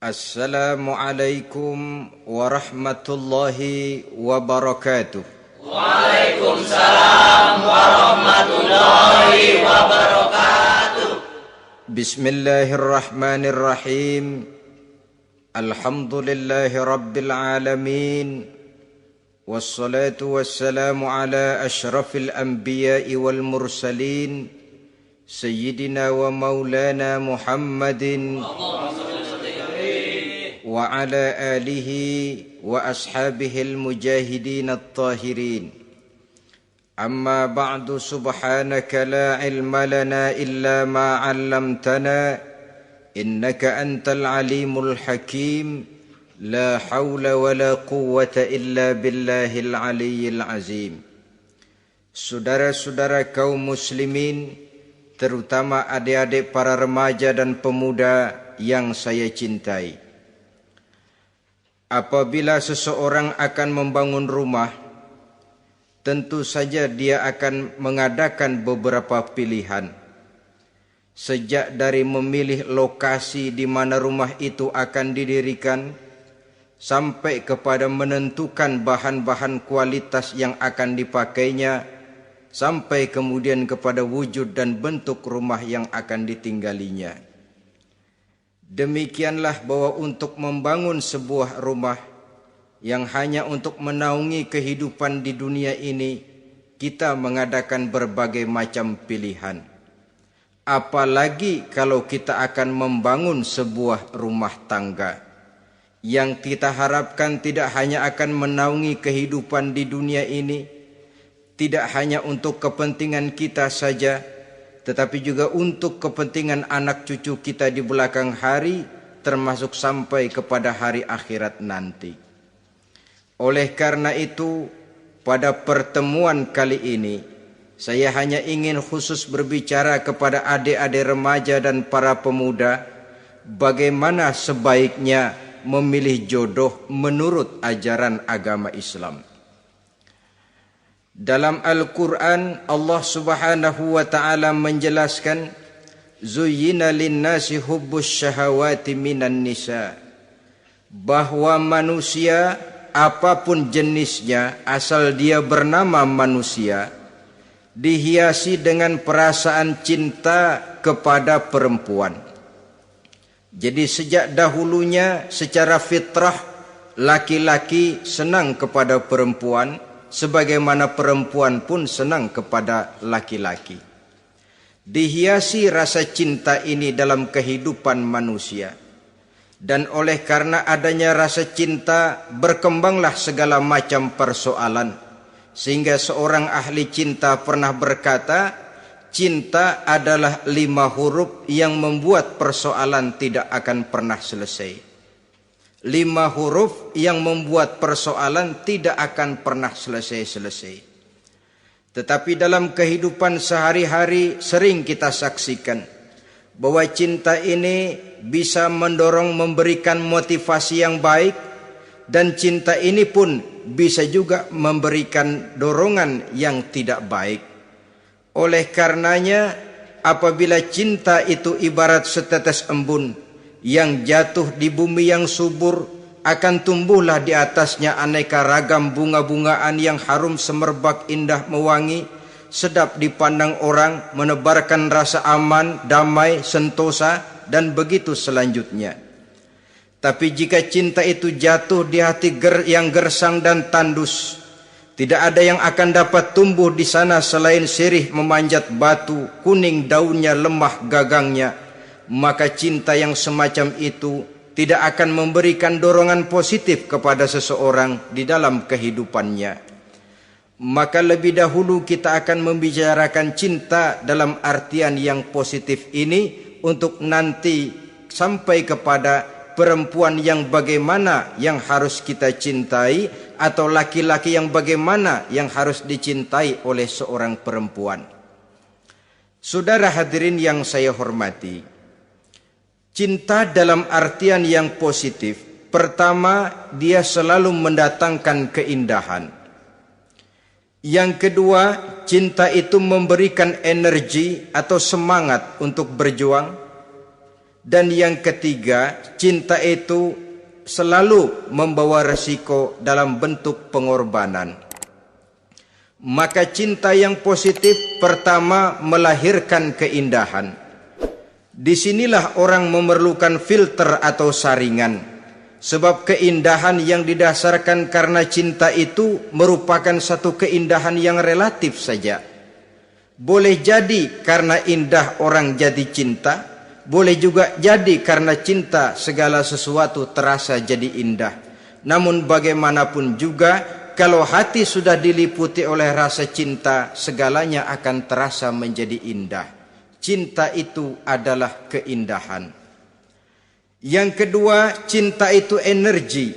Assalamualaikum warahmatullahi wabarakatuh. Waalaikumsalam warahmatullahi wabarakatuh. Bismillahirrahmanirrahim. Alhamdulillahi rabbil alamin. Wassalatu wassalamu ala ashrafil anbiya'i wal mursalin. Sayyidina wa maulana Muhammadin wa ala alihi wa ashabihil mujahidin at-tahirin. Amma ba'du, subhanaka la ilma lana illa ma 'allamtana innaka antal alimul hakim. La hawla wa la quwwata illa billahil aliyyil azim. Saudara-saudara kaum muslimin, terutama adik-adik para remaja dan pemuda yang saya cintai. Apabila seseorang akan membangun rumah, tentu saja dia akan mengadakan beberapa pilihan. Sejak dari memilih lokasi di mana rumah itu akan didirikan, sampai kepada menentukan bahan-bahan kualitas yang akan dipakainya, sampai kemudian kepada wujud dan bentuk rumah yang akan ditinggalinya. Demikianlah bahwa untuk membangun sebuah rumah yang hanya untuk menaungi kehidupan di dunia ini, kita mengadakan berbagai macam pilihan. Apalagi kalau kita akan membangun sebuah rumah tangga yang kita harapkan tidak hanya akan menaungi kehidupan di dunia ini, tidak hanya untuk kepentingan kita saja, tetapi juga untuk kepentingan anak cucu kita di belakang hari, termasuk sampai kepada hari akhirat nanti. Oleh karena itu, pada pertemuan kali ini, saya hanya ingin khusus berbicara kepada adik-adik remaja dan para pemuda, bagaimana sebaiknya memilih jodoh menurut ajaran agama Islam. Dalam Al-Quran, Allah Subhanahu wa ta'ala menjelaskan, Zuyyina linnasi hubbus syahawati minan nisa, bahwa manusia apapun jenisnya, asal dia bernama manusia, dihiasi dengan perasaan cinta kepada perempuan. Jadi sejak dahulunya secara fitrah, laki-laki senang kepada perempuan, sebagaimana perempuan pun senang kepada laki-laki. Dihiasi rasa cinta ini dalam kehidupan manusia. Dan oleh karena adanya rasa cinta, berkembanglah segala macam persoalan. Sehingga seorang ahli cinta pernah berkata, cinta adalah 5 huruf yang membuat persoalan tidak akan pernah selesai. 5 huruf yang membuat persoalan tidak akan pernah selesai-selesai. Tetapi dalam kehidupan sehari-hari sering kita saksikan bahwa cinta ini bisa mendorong, memberikan motivasi yang baik, dan cinta ini pun bisa juga memberikan dorongan yang tidak baik. Oleh karenanya, apabila cinta itu ibarat setetes embun yang jatuh di bumi yang subur, akan tumbuhlah di atasnya aneka ragam bunga-bungaan yang harum semerbak, indah, mewangi, sedap dipandang orang, menebarkan rasa aman, damai, sentosa, dan begitu selanjutnya. Tapi jika cinta itu jatuh di hati yang gersang dan tandus, tidak ada yang akan dapat tumbuh di sana selain sirih memanjat batu, kuning daunnya, lemah gagangnya, maka cinta yang semacam itu tidak akan memberikan dorongan positif kepada seseorang di dalam kehidupannya. Maka lebih dahulu kita akan membicarakan cinta dalam artian yang positif ini, untuk nanti sampai kepada perempuan yang bagaimana yang harus kita cintai, atau laki-laki yang bagaimana yang harus dicintai oleh seorang perempuan. Saudara hadirin yang saya hormati, cinta dalam artian yang positif, pertama, dia selalu mendatangkan keindahan. Yang kedua, cinta itu memberikan energi atau semangat untuk berjuang. Dan yang ketiga, cinta itu selalu membawa resiko dalam bentuk pengorbanan. Maka cinta yang positif pertama melahirkan keindahan. Disinilah orang memerlukan filter atau saringan. Sebab keindahan yang didasarkan karena cinta itu merupakan satu keindahan yang relatif saja. Boleh jadi karena indah orang jadi cinta, boleh juga jadi karena cinta segala sesuatu terasa jadi indah. Namun bagaimanapun juga, kalau hati sudah diliputi oleh rasa cinta, segalanya akan terasa menjadi indah. Cinta itu adalah keindahan. Yang kedua, cinta itu energi,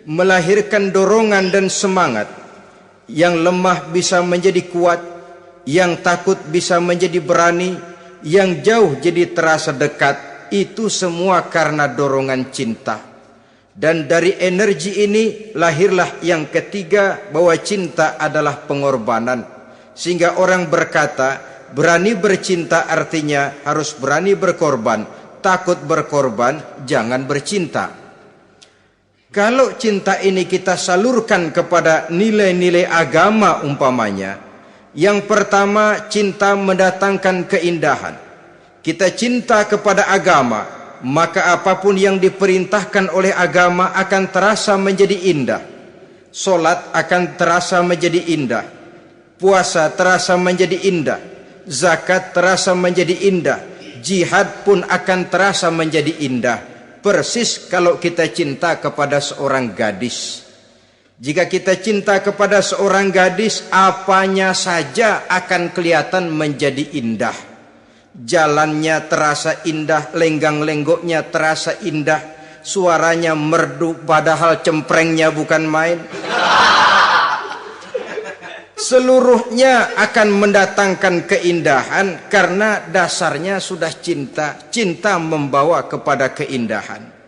melahirkan dorongan dan semangat. Yang lemah bisa menjadi kuat, yang takut bisa menjadi berani, yang jauh jadi terasa dekat. Itu semua karena dorongan cinta. Dan dari energi ini lahirlah yang ketiga, bahwa cinta adalah pengorbanan. Sehingga orang berkata, berani bercinta artinya harus berani berkorban. Takut berkorban, jangan bercinta. Kalau cinta ini kita salurkan kepada nilai-nilai agama umpamanya, yang pertama, cinta mendatangkan keindahan. Kita cinta kepada agama, maka apapun yang diperintahkan oleh agama akan terasa menjadi indah. Solat akan terasa menjadi indah, puasa terasa menjadi indah, zakat terasa menjadi indah, jihad pun akan terasa menjadi indah. Persis kalau kita cinta kepada seorang gadis. Jika kita cinta kepada seorang gadis, apanya saja akan kelihatan menjadi indah. Jalannya terasa indah, lenggang-lenggoknya terasa indah, suaranya merdu padahal cemprengnya bukan main. Seluruhnya akan mendatangkan keindahan karena dasarnya sudah cinta. Cinta membawa kepada keindahan.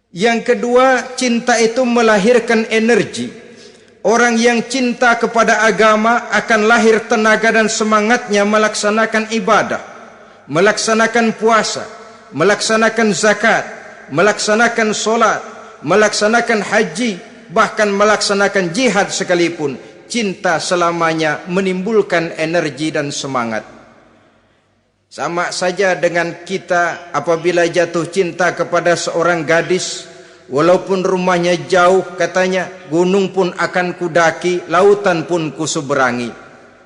Yang kedua, cinta itu melahirkan energi. Orang yang cinta kepada agama akan lahir tenaga dan semangatnya melaksanakan ibadah, melaksanakan puasa, melaksanakan zakat, melaksanakan solat, melaksanakan haji, bahkan melaksanakan jihad sekalipun. Cinta selamanya menimbulkan energi dan semangat. Sama saja dengan kita apabila jatuh cinta kepada seorang gadis, walaupun rumahnya jauh, katanya, gunung pun akan kudaki, lautan pun kuseberangi.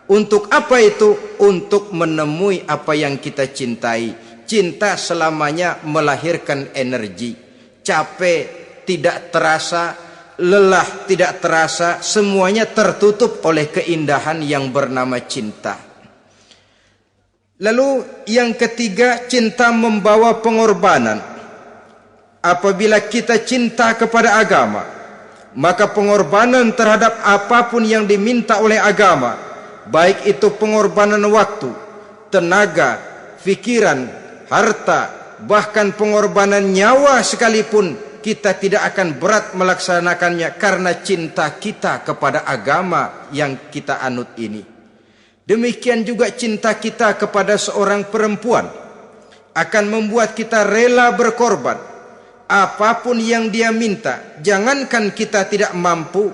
Untuk apa itu? Untuk menemui apa yang kita cintai. Cinta selamanya melahirkan energi. Capek tidak terasa, lelah tidak terasa, semuanya tertutup oleh keindahan yang bernama cinta. Lalu yang ketiga, cinta membawa pengorbanan. Apabila kita cinta kepada agama, maka pengorbanan terhadap apapun yang diminta oleh agama, baik itu pengorbanan waktu, tenaga, pikiran, harta, bahkan pengorbanan nyawa sekalipun, kita tidak akan berat melaksanakannya karena cinta kita kepada agama yang kita anut ini. Demikian juga cinta kita kepada seorang perempuan akan membuat kita rela berkorban. Apapun yang dia minta, jangankan kita tidak mampu,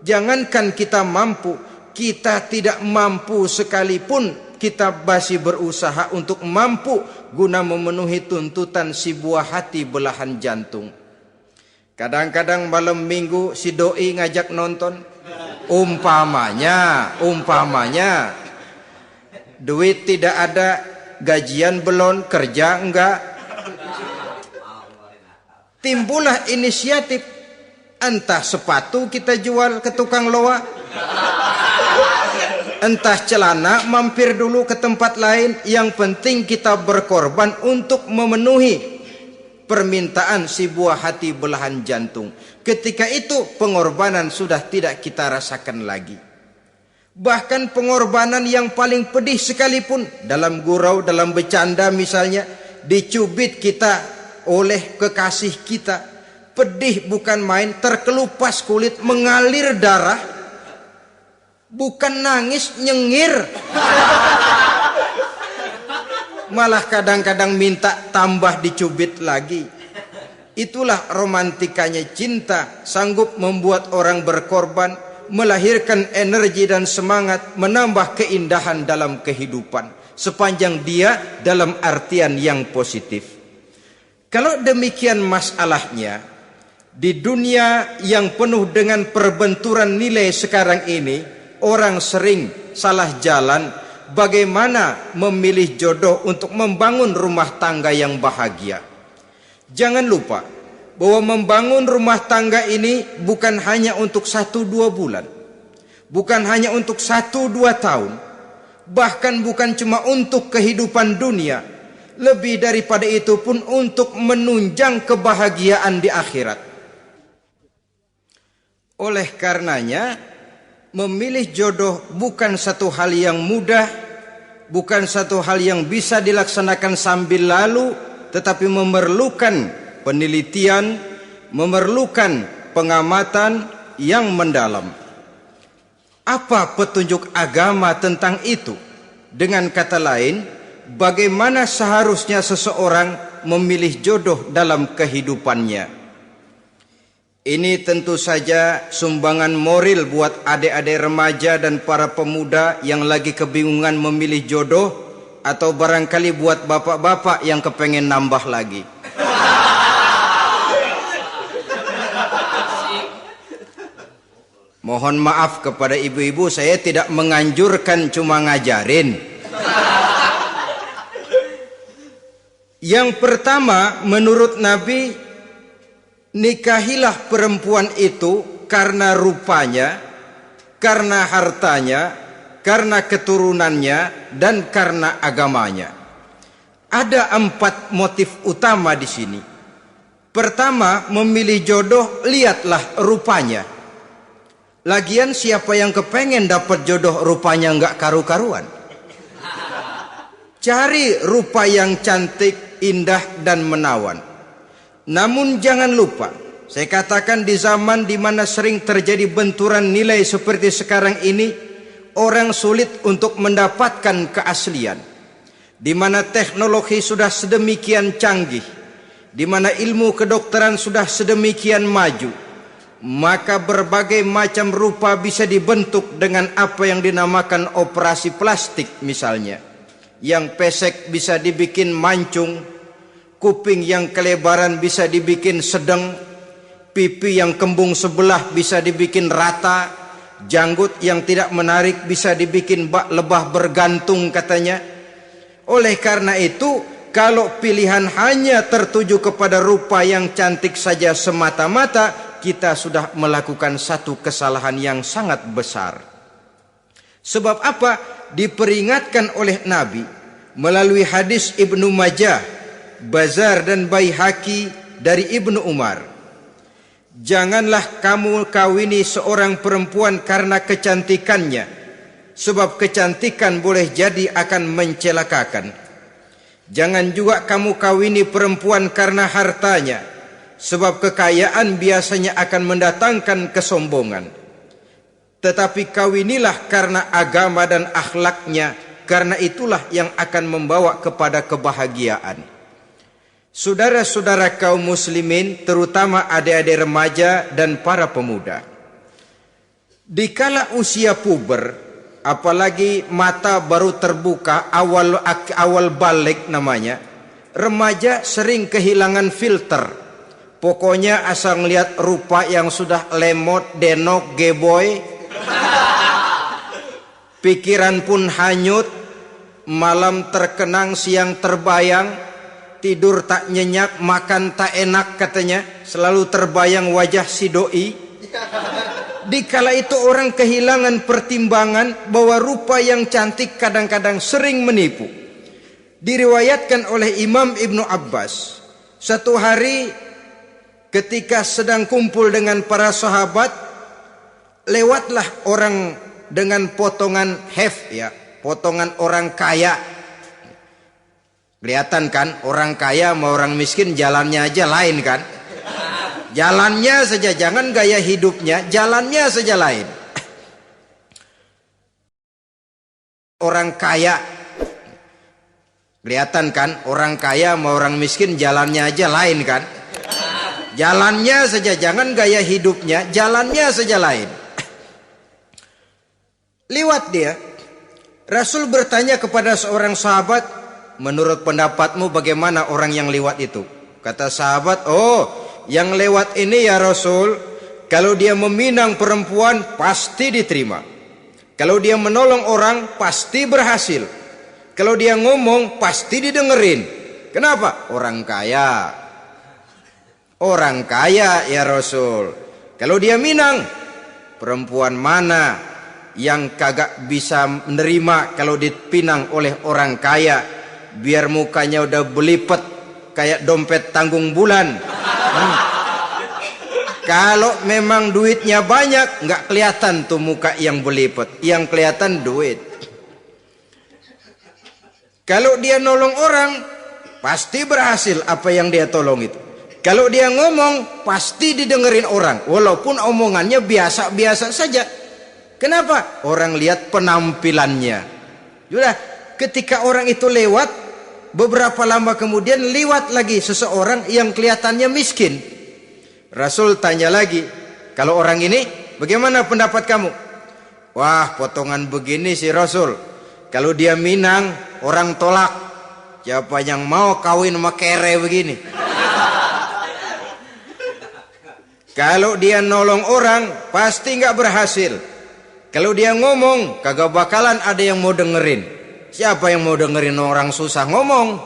jangankan kita mampu, kita tidak mampu sekalipun, kita masih berusaha untuk mampu guna memenuhi tuntutan si buah hati belahan jantung. Kadang-kadang malam minggu si doi ngajak nonton. Umpamanya duit tidak ada, gajian belum, kerja enggak. Timbullah inisiatif, entah sepatu kita jual ke tukang loa, entah celana mampir dulu ke tempat lain. Yang penting kita berkorban untuk memenuhi permintaan si buah hati belahan jantung. Ketika itu pengorbanan sudah tidak kita rasakan lagi. Bahkan pengorbanan yang paling pedih sekalipun, dalam gurau, dalam bercanda misalnya, dicubit kita oleh kekasih kita, pedih bukan main, terkelupas kulit, mengalir darah, bukan nangis, nyengir. malah kadang-kadang minta tambah dicubit lagi. Itulah romantikanya cinta, sanggup membuat orang berkorban, melahirkan energi dan semangat, menambah keindahan dalam kehidupan, sepanjang dia dalam artian yang positif. Kalau demikian masalahnya, di dunia yang penuh dengan perbenturan nilai sekarang ini, orang sering salah jalan bagaimana memilih jodoh untuk membangun rumah tangga yang bahagia. Jangan lupa bahwa membangun rumah tangga ini bukan hanya untuk 1-2 bulan, bukan hanya untuk 1-2 tahun, bahkan bukan cuma untuk kehidupan dunia, lebih daripada itu pun untuk menunjang kebahagiaan di akhirat. Oleh karenanya, memilih jodoh bukan satu hal yang mudah, bukan satu hal yang bisa dilaksanakan sambil lalu, tetapi memerlukan penelitian, memerlukan pengamatan yang mendalam. Apa petunjuk agama tentang itu? Dengan kata lain, bagaimana seharusnya seseorang memilih jodoh dalam kehidupannya? Ini tentu saja sumbangan moral buat adik-adik remaja dan para pemuda yang lagi kebingungan memilih jodoh, atau barangkali buat bapak-bapak yang kepengen nambah lagi. Mohon maaf kepada ibu-ibu, saya tidak menganjurkan, cuma ngajarin. Yang pertama, menurut Nabi, nikahilah perempuan itu karena rupanya, karena hartanya, karena keturunannya, dan karena agamanya. Ada 4 motif utama di sini. Pertama, memilih jodoh, lihatlah rupanya. Lagian siapa yang kepengen dapat jodoh rupanya nggak karu-karuan? Cari rupa yang cantik, indah, dan menawan. Namun jangan lupa, saya katakan di zaman di mana sering terjadi benturan nilai seperti sekarang ini, orang sulit untuk mendapatkan keaslian. Di mana teknologi sudah sedemikian canggih, di mana ilmu kedokteran sudah sedemikian maju, maka berbagai macam rupa bisa dibentuk dengan apa yang dinamakan operasi plastik misalnya. Yang pesek bisa dibikin mancung, kuping yang kelebaran bisa dibikin sedang, pipi yang kembung sebelah bisa dibikin rata, janggut yang tidak menarik bisa dibikin bak lebah bergantung katanya. Oleh karena itu, kalau pilihan hanya tertuju kepada rupa yang cantik saja semata-mata, kita sudah melakukan satu kesalahan yang sangat besar. Sebab apa? Diperingatkan oleh Nabi melalui hadis Ibnu Majah, Bazar dan Baihaqi dari Ibnu Umar. Janganlah kamu kawini seorang perempuan karena kecantikannya, sebab kecantikan boleh jadi akan mencelakakan. Jangan juga kamu kawini perempuan karena hartanya, sebab kekayaan biasanya akan mendatangkan kesombongan. Tetapi kawinilah karena agama dan akhlaknya, karena itulah yang akan membawa kepada kebahagiaan. Saudara-saudara kaum muslimin, terutama adik-adik remaja dan para pemuda, dikala usia puber, apalagi mata baru terbuka, awal balik namanya, remaja sering kehilangan filter. Pokoknya asal ngelihat rupa yang sudah lemot, denok, geboy, pikiran pun hanyut, malam terkenang, siang terbayang, tidur tak nyenyak, makan tak enak katanya, selalu terbayang wajah si doi. Dikala itu orang kehilangan pertimbangan bahwa rupa yang cantik kadang-kadang sering menipu. Diriwayatkan oleh Imam Ibnu Abbas, satu hari ketika sedang kumpul dengan para sahabat, lewatlah orang dengan potongan potongan orang kaya. Kelihatan kan, orang kaya sama orang miskin jalannya aja lain kan? Jalannya saja, jangan gaya hidupnya, jalannya saja lain. Orang kaya, Kelihatan kan, orang kaya sama orang miskin jalannya aja lain kan? Jalannya saja, jangan gaya hidupnya, jalannya saja lain. Liwat dia. Rasul bertanya kepada seorang sahabat, menurut pendapatmu bagaimana orang yang lewat itu? Kata sahabat, oh yang lewat ini ya Rasul, kalau dia meminang perempuan pasti diterima. Kalau dia menolong orang pasti berhasil. Kalau dia ngomong pasti didengerin. Kenapa? Orang kaya. Orang kaya ya Rasul. Kalau dia minang, perempuan mana yang kagak bisa menerima kalau dipinang oleh orang kaya? Biar mukanya udah belipet kayak dompet tanggung bulan. Kalau memang duitnya banyak, nggak kelihatan tuh muka yang belipet. Yang kelihatan duit. Kalau dia nolong orang, pasti berhasil apa yang dia tolong itu. Kalau dia ngomong, pasti didengerin orang. Walaupun omongannya biasa-biasa saja. Kenapa? Orang lihat penampilannya. Sudah, ketika orang itu lewat, beberapa lama kemudian lewat lagi seseorang yang kelihatannya miskin. Rasul tanya lagi, kalau orang ini, bagaimana pendapat kamu? Wah, potongan begini sih Rasul. Kalau dia minang, orang tolak. Siapa yang mau kawin sama kere begini? Kalau dia nolong orang, pasti nggak berhasil. Kalau dia ngomong, kagak bakalan ada yang mau dengerin. Siapa yang mau dengerin orang susah ngomong?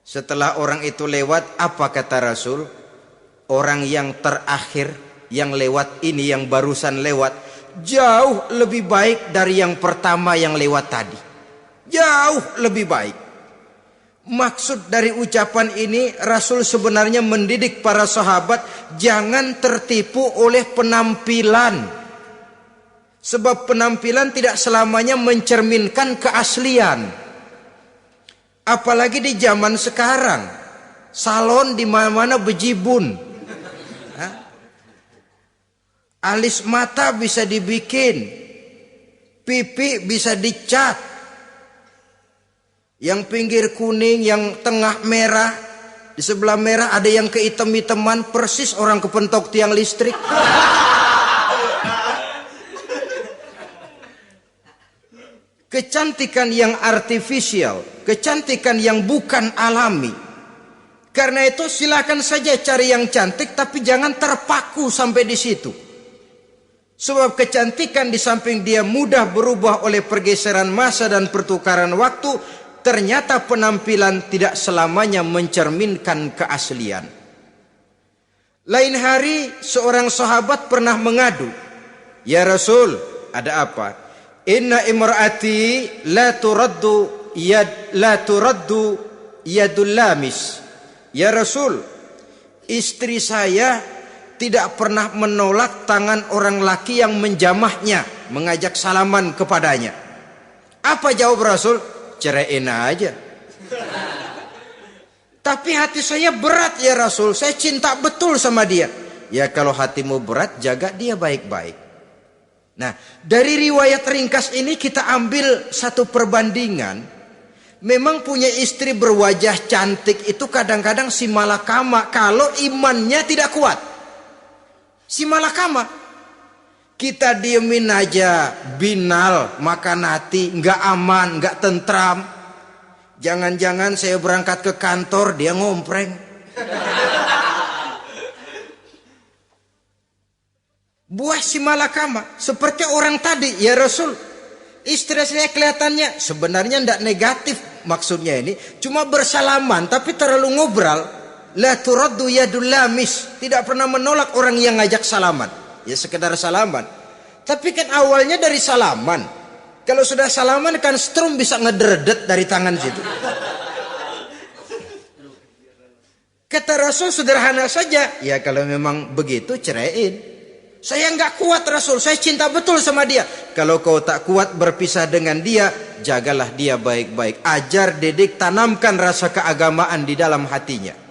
Setelah orang itu lewat, apa kata Rasul? Orang yang terakhir, yang lewat ini, yang barusan lewat, jauh lebih baik dari yang pertama yang lewat tadi. Jauh lebih baik. Maksud dari ucapan ini, Rasul sebenarnya mendidik para sahabat jangan tertipu oleh penampilan. Sebab penampilan tidak selamanya mencerminkan keaslian. Apalagi di zaman sekarang, salon di mana-mana bejibun. Alis mata bisa dibikin, pipi bisa dicat. Yang pinggir kuning, yang tengah merah, di sebelah merah ada yang kehitam-hitaman, persis orang kepentok tiang listrik. Kecantikan yang artifisial, kecantikan yang bukan alami. Karena itu silakan saja cari yang cantik, tapi jangan terpaku sampai di situ. Sebab kecantikan di samping dia mudah berubah oleh pergeseran masa dan pertukaran waktu, ternyata penampilan tidak selamanya mencerminkan keaslian. Lain hari seorang sahabat pernah mengadu, "Ya Rasul, ada apa? Inna imraati la turaddu yadul lamis." Ya Rasul, istri saya tidak pernah menolak tangan orang laki yang menjamahnya, mengajak salaman kepadanya. Apa jawab Rasul? Ceraiin aja. Tapi hati saya berat ya Rasul, saya cinta betul sama dia. Ya kalau hatimu berat, jaga dia baik-baik. Nah, dari riwayat ringkas ini kita ambil satu perbandingan. Memang punya istri berwajah cantik itu kadang-kadang si malakama kalau imannya tidak kuat. Si malakama. Kita diemin aja, binal, makan hati, nggak aman, nggak tentram. Jangan-jangan saya berangkat ke kantor, dia ngompreng. Buah si malakama, seperti orang tadi, ya Rasul. Istri saya kelihatannya sebenarnya tidak negatif maksudnya ini, cuma bersalaman tapi terlalu ngobrol. La turaddu yadul lamis, tidak pernah menolak orang yang ngajak salaman. Ya sekedar salaman. Tapi kan awalnya dari salaman. Kalau sudah salaman kan strum bisa ngederdet dari tangan situ. Kata Rasul sederhana saja. Ya kalau memang begitu ceraiin. Saya nggak kuat Rasul, saya cinta betul sama dia. Kalau kau tak kuat berpisah dengan dia, jagalah dia baik-baik. Ajar, didik, tanamkan rasa keagamaan di dalam hatinya.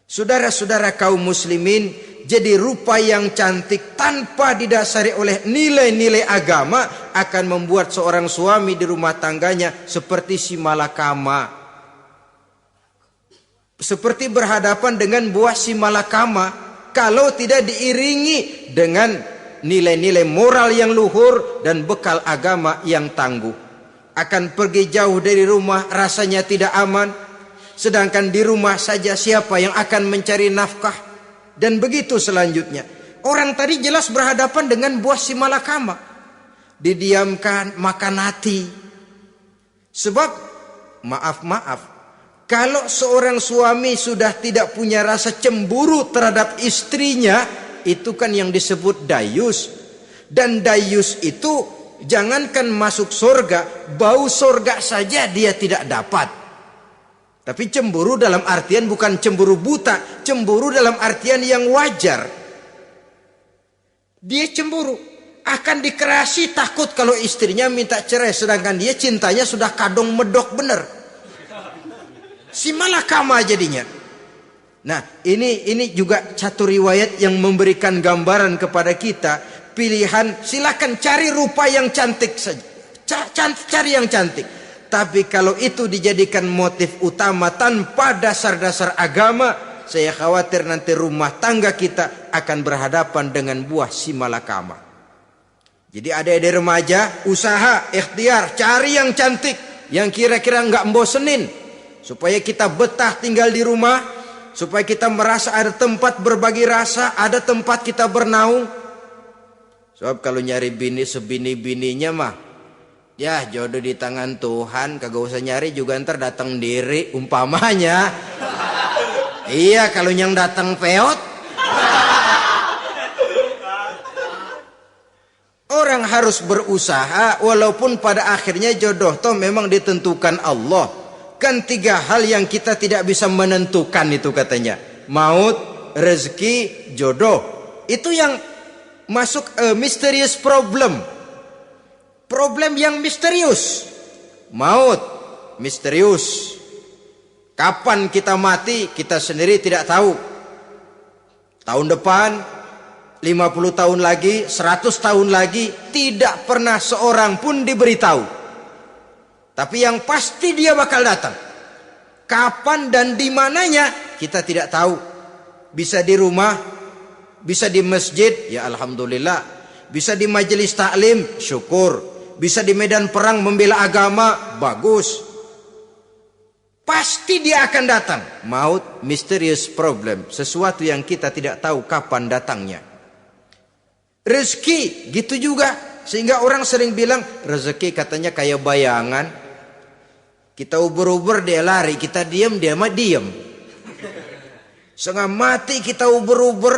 Saudara-saudara kaum muslimin, Jadi rupa yang cantik tanpa didasari oleh nilai-nilai agama akan membuat seorang suami di rumah tangganya seperti si malakama. Seperti berhadapan dengan buah si malakama kalau tidak diiringi dengan nilai-nilai moral yang luhur dan bekal agama yang tangguh. Akan pergi jauh dari rumah rasanya tidak aman, sedangkan di rumah saja siapa yang akan mencari nafkah? Dan begitu selanjutnya. Orang tadi jelas berhadapan dengan buah si malakama. Didiamkan, makan hati. Sebab, maaf, kalau seorang suami sudah tidak punya rasa cemburu terhadap istrinya, itu kan yang disebut dayus. Dan dayus itu, jangankan masuk surga, bau surga saja dia tidak dapat. Tapi cemburu dalam artian bukan cemburu buta, cemburu dalam artian yang wajar. Dia cemburu, akan dikerasi takut kalau istrinya minta cerai, sedangkan dia cintanya sudah kadung medok bener. Si malakama jadinya. Nah, ini juga satu riwayat yang memberikan gambaran kepada kita pilihan. Silakan cari rupa yang cantik saja, cari yang cantik. Tapi kalau itu dijadikan motif utama tanpa dasar-dasar agama, saya khawatir nanti rumah tangga kita akan berhadapan dengan buah si malakama. Jadi adik-adik remaja, usaha, ikhtiar, cari yang cantik, yang kira-kira nggak membosenin, supaya kita betah tinggal di rumah, supaya kita merasa ada tempat berbagi rasa, ada tempat kita bernaung. Sebab kalau nyari bini sebini-bininya mah, ya jodoh di tangan Tuhan, kagak usah nyari juga ntar datang diri umpamanya. Iya, kalau yang datang peot. Orang harus berusaha walaupun pada akhirnya jodoh toh memang ditentukan Allah. Kan 3 hal yang kita tidak bisa menentukan itu katanya. Maut, rezeki, jodoh. Itu yang masuk mysterious problem. Problem yang misterius. Maut, misterius. Kapan kita mati, kita sendiri tidak tahu. Tahun depan, 50 tahun lagi, 100 tahun lagi, tidak pernah seorang pun diberitahu. Tapi yang pasti dia bakal datang. Kapan dan di mananya, kita tidak tahu. Bisa di rumah, bisa di masjid, ya alhamdulillah. Bisa di majelis taklim, syukur. Bisa di medan perang membela agama, bagus. Pasti dia akan datang. Maut, mysterious problem, sesuatu yang kita tidak tahu kapan datangnya. Rezeki gitu juga, sehingga orang sering bilang rezeki katanya kayak bayangan. Kita uber-uber dia lari, kita diam dia mah diam. Setengah mati kita uber-uber,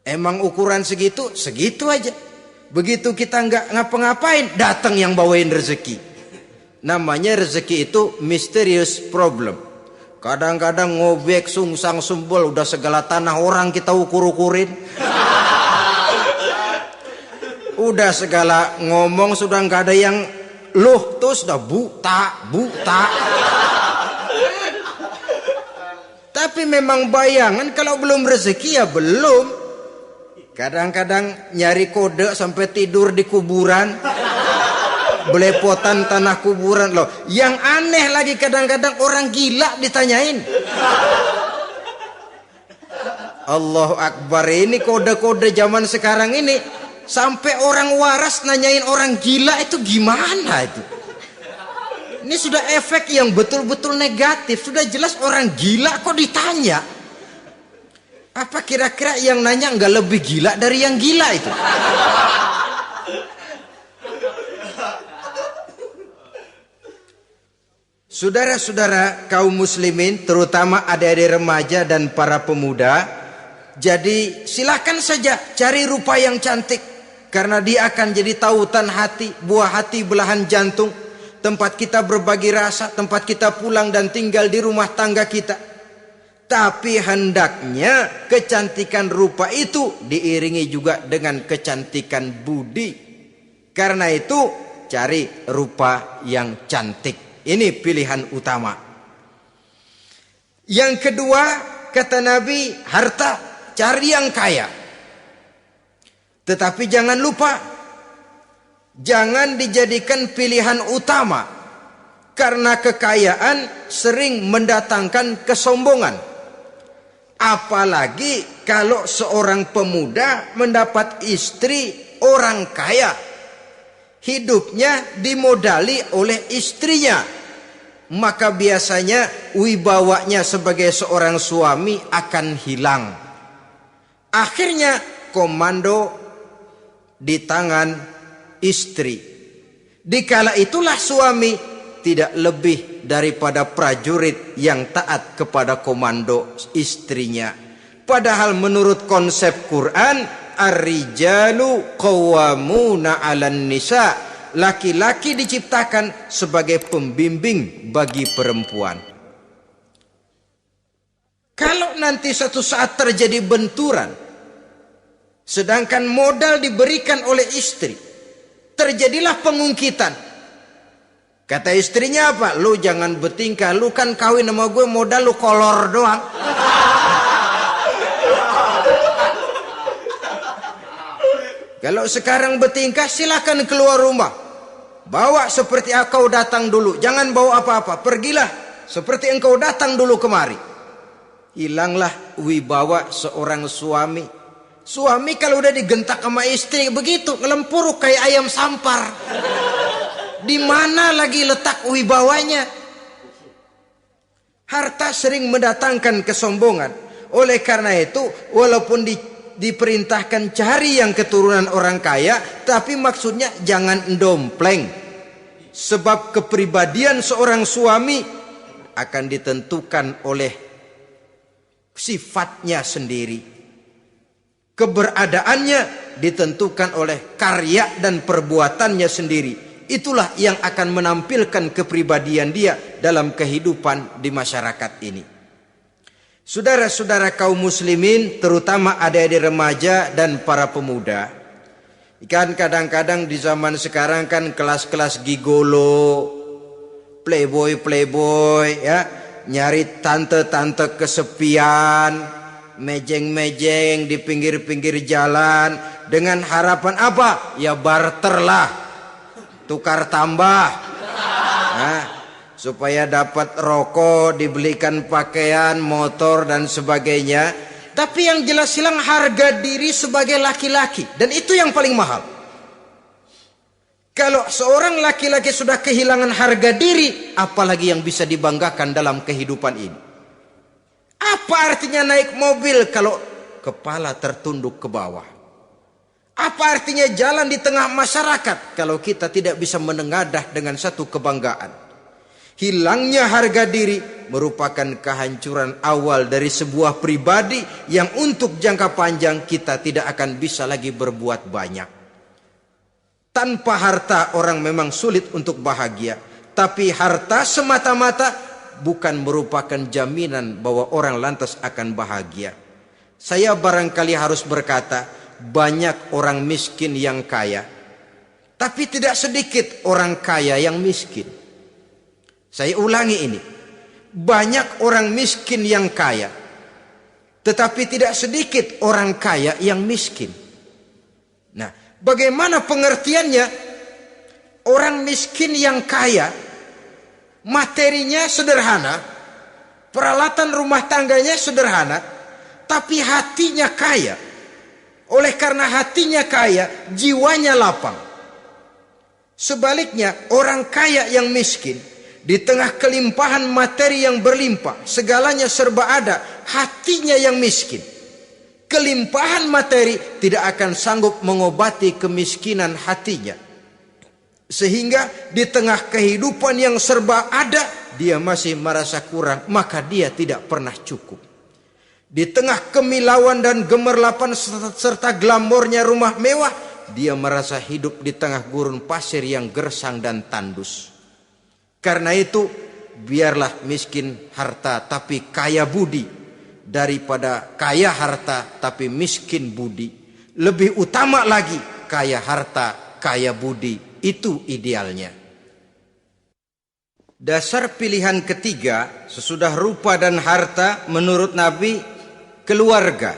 emang ukuran segitu, segitu aja. Begitu kita nggak ngapa-ngapain, datang yang bawain rezeki. Namanya rezeki itu mysterious problem. Kadang-kadang ngobek, sungsang, sumbul, udah segala tanah orang kita ukur-ukurin. Udah segala ngomong sudah nggak ada yang loh, terus udah buta. Tapi memang bayangan, kalau belum rezeki ya belum. Kadang-kadang nyari kode sampai tidur di kuburan, belepotan tanah kuburan loh. Yang aneh lagi kadang-kadang orang gila ditanyain. Allahu Akbar, ini kode-kode zaman sekarang ini sampai orang waras nanyain orang gila, itu gimana itu? Ini sudah efek yang betul-betul negatif. Sudah jelas orang gila kok ditanya. Apa kira-kira yang nanya nggak lebih gila dari yang gila itu? Saudara-saudara kaum muslimin, terutama adik-adik remaja dan para pemuda, jadi silakan saja cari rupa yang cantik, karena dia akan jadi tautan hati, buah hati belahan jantung, tempat kita berbagi rasa, tempat kita pulang dan tinggal di rumah tangga kita. Tapi hendaknya kecantikan rupa itu diiringi juga dengan kecantikan budi. Karena itu cari rupa yang cantik. Ini pilihan utama. Yang kedua, kata Nabi, harta. cari yang kaya. Tetapi jangan lupa, jangan dijadikan pilihan utama, karena kekayaan sering mendatangkan kesombongan. Apalagi kalau seorang pemuda mendapat istri orang kaya, hidupnya dimodali oleh istrinya, maka biasanya wibawanya sebagai seorang suami akan hilang. Akhirnya komando di tangan istri. Dikala itulah suami tidak lebih daripada prajurit yang taat kepada komando istrinya. Padahal menurut konsep Quran, ar-rijalu qawwamuna 'alan nisa, laki-laki diciptakan sebagai pembimbing bagi perempuan. Kalau nanti suatu saat terjadi benturan, sedangkan modal diberikan oleh istri, terjadilah pengungkitan. Kata istrinya apa? Lu jangan bertingkah, lu kan kawin sama gue, modal lu kolor doang. Kalau sekarang bertingkah, silakan keluar rumah. Bawa seperti engkau datang dulu, jangan bawa apa-apa. Pergilah seperti engkau datang dulu kemari. Hilanglah wibawa seorang suami. Suami kalau udah digentak sama istri begitu, ngelempuruk kayak ayam sampar. Di mana lagi letak wibawanya? Harta sering mendatangkan kesombongan. Oleh karena itu, walaupun diperintahkan cari yang keturunan orang kaya, tapi maksudnya jangan dompleng. Sebab kepribadian seorang suami akan ditentukan oleh sifatnya sendiri. Keberadaannya ditentukan oleh karya dan perbuatannya sendiri. Itulah yang akan menampilkan kepribadian dia dalam kehidupan di masyarakat ini. Saudara-saudara kaum muslimin, terutama adik-adik remaja dan para pemuda, kan kadang-kadang di zaman sekarang kan kelas-kelas gigolo, playboy ya, nyari tante-tante kesepian, mejeng-mejeng di pinggir-pinggir jalan dengan harapan apa? Ya barterlah, tukar tambah, nah, supaya dapat rokok, dibelikan pakaian, motor dan sebagainya. Tapi yang jelas hilang harga diri sebagai laki-laki, dan itu yang paling mahal. Kalau seorang laki-laki sudah kehilangan harga diri, apalagi yang bisa dibanggakan dalam kehidupan ini? Apa artinya naik mobil kalau kepala tertunduk ke bawah? Apa artinya jalan di tengah masyarakat kalau kita tidak bisa menengadah dengan satu kebanggaan? Hilangnya harga diri merupakan kehancuran awal dari sebuah pribadi yang untuk jangka panjang kita tidak akan bisa lagi berbuat banyak. Tanpa harta orang memang sulit untuk bahagia, tapi harta semata-mata bukan merupakan jaminan bahwa orang lantas akan bahagia. Saya barangkali harus berkata, banyak orang miskin yang kaya, tapi tidak sedikit orang kaya yang miskin. Saya ulangi ini, banyak orang miskin yang kaya, tetapi tidak sedikit orang kaya yang miskin. Nah, bagaimana pengertiannya? Orang miskin yang kaya, materinya sederhana, peralatan rumah tangganya sederhana, tapi hatinya kaya. Oleh karena hatinya kaya, jiwanya lapang. Sebaliknya, orang kaya yang miskin, di tengah kelimpahan materi yang berlimpah, segalanya serba ada, hatinya yang miskin. Kelimpahan materi tidak akan sanggup mengobati kemiskinan hatinya. Sehingga di tengah kehidupan yang serba ada, dia masih merasa kurang, maka dia tidak pernah cukup. Di tengah kemilauan dan gemerlapan serta glamornya rumah mewah, dia merasa hidup di tengah gurun pasir yang gersang dan tandus. Karena itu, biarlah miskin harta tapi kaya budi, daripada kaya harta tapi miskin budi. Lebih utama lagi, kaya harta, kaya budi. Itu idealnya. Dasar pilihan ketiga sesudah rupa dan harta menurut Nabi, keluarga.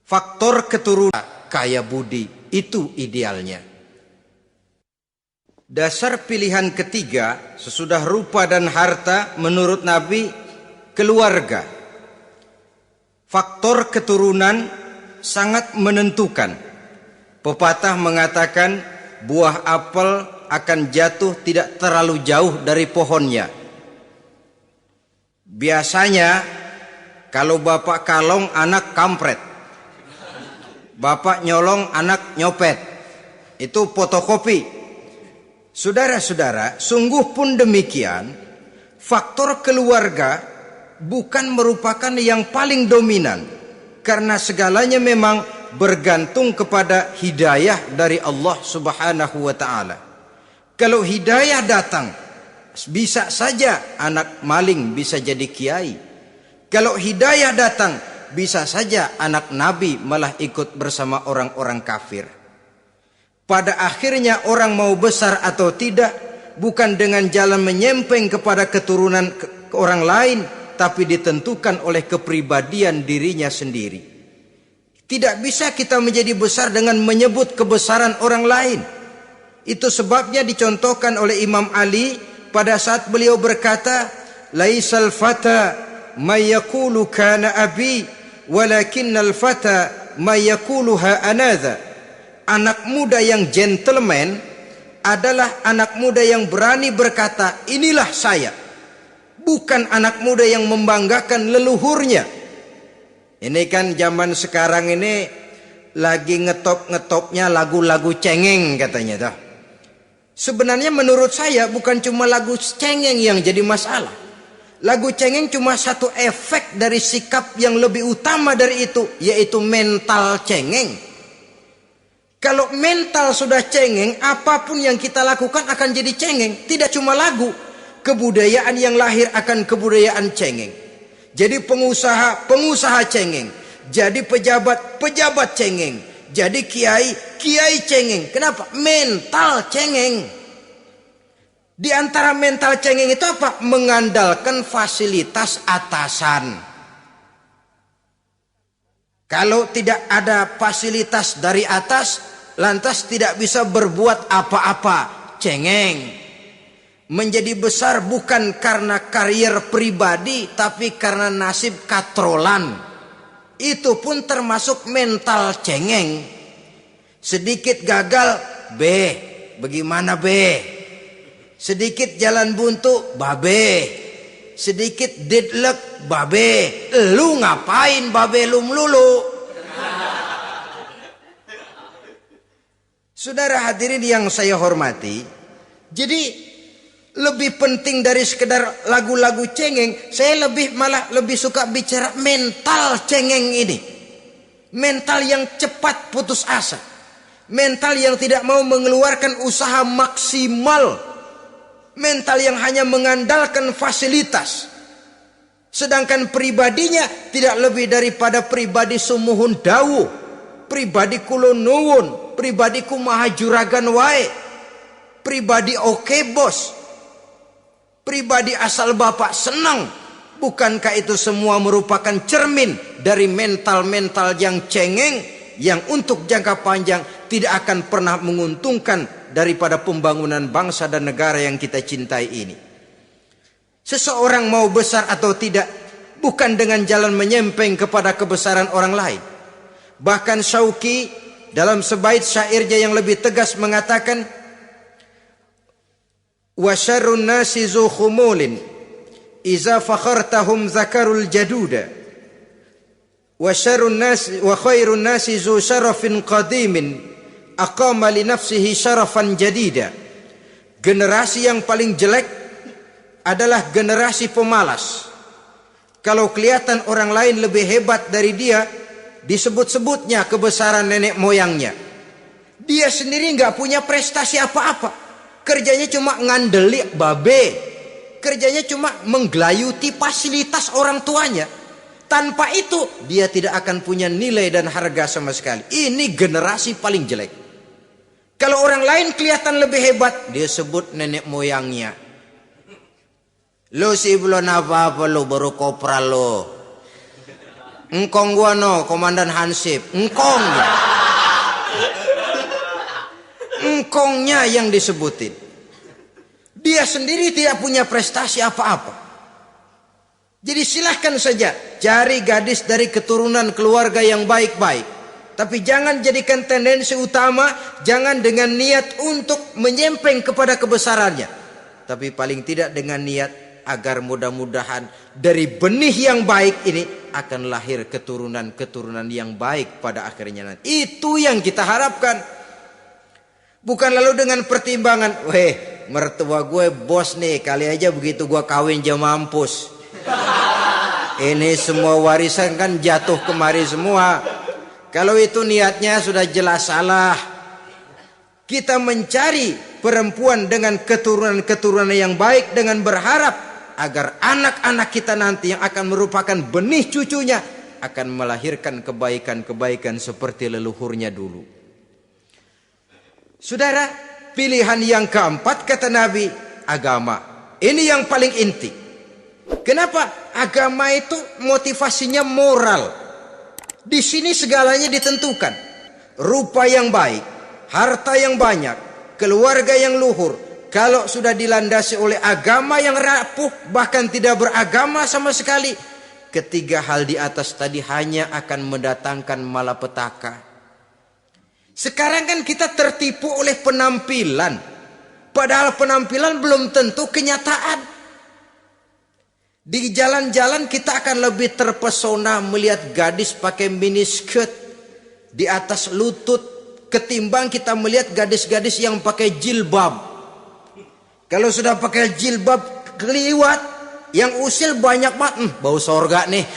Faktor keturunan kaya budi, itu idealnya. Dasar pilihan ketiga sesudah rupa dan harta menurut Nabi, keluarga. Faktor keturunan sangat menentukan. Pepatah mengatakan buah apel akan jatuh tidak terlalu jauh dari pohonnya. Biasanya kalau bapak kalong anak kampret, bapak nyolong anak nyopet, itu fotokopi. Saudara-saudara, sungguh pun demikian, faktor keluarga bukan merupakan yang paling dominan, karena segalanya memang bergantung kepada hidayah dari Allah Subhanahu wa ta'ala. Kalau hidayah datang, bisa saja anak maling bisa jadi kiai. Kalau hidayah datang, bisa saja anak nabi malah ikut bersama orang-orang kafir. Pada akhirnya orang mau besar atau tidak bukan dengan jalan menyempeng kepada keturunan orang lain, tapi ditentukan oleh kepribadian dirinya sendiri. Tidak bisa kita menjadi besar dengan menyebut kebesaran orang lain. Itu sebabnya dicontohkan oleh Imam Ali pada saat beliau berkata, "Laisal fata may yaqulu kana abi, walakinnal fata may yaquluha anadha." Anak muda yang gentleman adalah anak muda yang berani berkata, "Inilah saya." Bukan anak muda yang membanggakan leluhurnya. Ini kan zaman sekarang ini lagi ngetop-ngetopnya lagu-lagu cengeng katanya. Sebenarnya menurut saya bukan cuma lagu cengeng yang jadi masalah. Lagu cengeng cuma satu efek dari sikap yang lebih utama dari itu, yaitu mental cengeng. Kalau mental sudah cengeng, apapun yang kita lakukan akan jadi cengeng. Tidak cuma lagu, kebudayaan yang lahir akan kebudayaan cengeng. Jadi pengusaha cengeng. Jadi pejabat cengeng. Jadi kiai cengeng. Kenapa? Mental cengeng. Di antara mental cengeng itu apa? Mengandalkan fasilitas atasan. Kalau tidak ada fasilitas dari atas, lantas tidak bisa berbuat apa-apa, cengeng. Menjadi besar bukan karena karier pribadi, tapi karena nasib katrolan. Itu pun termasuk mental cengeng. Sedikit gagal, bagaimana sedikit jalan buntu, babe. Sedikit deadlock, babe. Lu ngapain babe lu melulu? Saudara hadirin yang saya hormati, jadi lebih penting dari sekedar lagu-lagu cengeng, saya malah lebih suka bicara mental cengeng ini. Mental yang cepat putus asa. Mental yang tidak mau mengeluarkan usaha maksimal. Mental yang hanya mengandalkan fasilitas. Sedangkan pribadinya tidak lebih daripada pribadi sumuhun dawu, pribadi kulon nuwun, pribadi kumaha juragan wae, pribadi oke bos, pribadi asal bapak senang. Bukankah itu semua merupakan cermin dari mental-mental yang cengeng, yang untuk jangka panjang tidak akan pernah menguntungkan daripada pembangunan bangsa dan negara yang kita cintai ini. Seseorang mau besar atau tidak bukan dengan jalan menyempeng kepada kebesaran orang lain. Bahkan Syauqi dalam sebait syairnya yang lebih tegas mengatakan, "Wa syarrun nasi zu khumulin iza fakhartahum zakarul jaduda wa syarrun nasi wa khairun nasi zu syarafin qadimin aqama li nafsihi syarafan jadida." Generasi yang paling jelek adalah generasi pemalas. Kalau kelihatan orang lain lebih hebat dari dia, disebut-sebutnya kebesaran nenek moyangnya. Dia sendiri nggak punya prestasi apa-apa. Kerjanya cuma ngandeli babe. Kerjanya cuma menggelayuti fasilitas orang tuanya. Tanpa itu dia tidak akan punya nilai dan harga sama sekali. Ini generasi paling jelek. Kalau orang lain kelihatan lebih hebat, dia sebut nenek moyangnya. Lo sih belum apa-apa lo, baru kopral lo. Engkong gua no, Komandan Hansip. Engkong. Engkongnya yang disebutin. Dia sendiri tidak punya prestasi apa-apa. Jadi silahkan saja cari gadis dari keturunan keluarga yang baik-baik. Tapi jangan jadikan tendensi utama, jangan dengan niat untuk menyempeng kepada kebesarannya. Tapi paling tidak dengan niat agar mudah-mudahan dari benih yang baik ini akan lahir keturunan-keturunan yang baik pada akhirnya nanti. Itu yang kita harapkan. Bukan lalu dengan pertimbangan, weh mertua gue bos nih, kali aja begitu gue kawin jam mampus. Ini semua warisan kan jatuh kemari semua. Kalau itu niatnya sudah jelas salah. Kita mencari perempuan dengan keturunan-keturunan yang baik dengan berharap agar anak-anak kita nanti yang akan merupakan benih cucunya akan melahirkan kebaikan-kebaikan seperti leluhurnya dulu. Saudara, pilihan yang keempat kata Nabi, agama. Ini yang paling inti. Kenapa? Agama itu motivasinya moral. Di sini segalanya ditentukan. Rupa yang baik, harta yang banyak, keluarga yang luhur. Kalau sudah dilandasi oleh agama yang rapuh, bahkan tidak beragama sama sekali, ketiga hal di atas tadi hanya akan mendatangkan malapetaka. Sekarang kan kita tertipu oleh penampilan. Padahal penampilan belum tentu kenyataan. Di jalan-jalan kita akan lebih terpesona melihat gadis pakai miniskirt di atas lutut ketimbang kita melihat gadis-gadis yang pakai jilbab. Kalau sudah pakai jilbab keliwat, yang usil banyak banget. Bau sorga nih.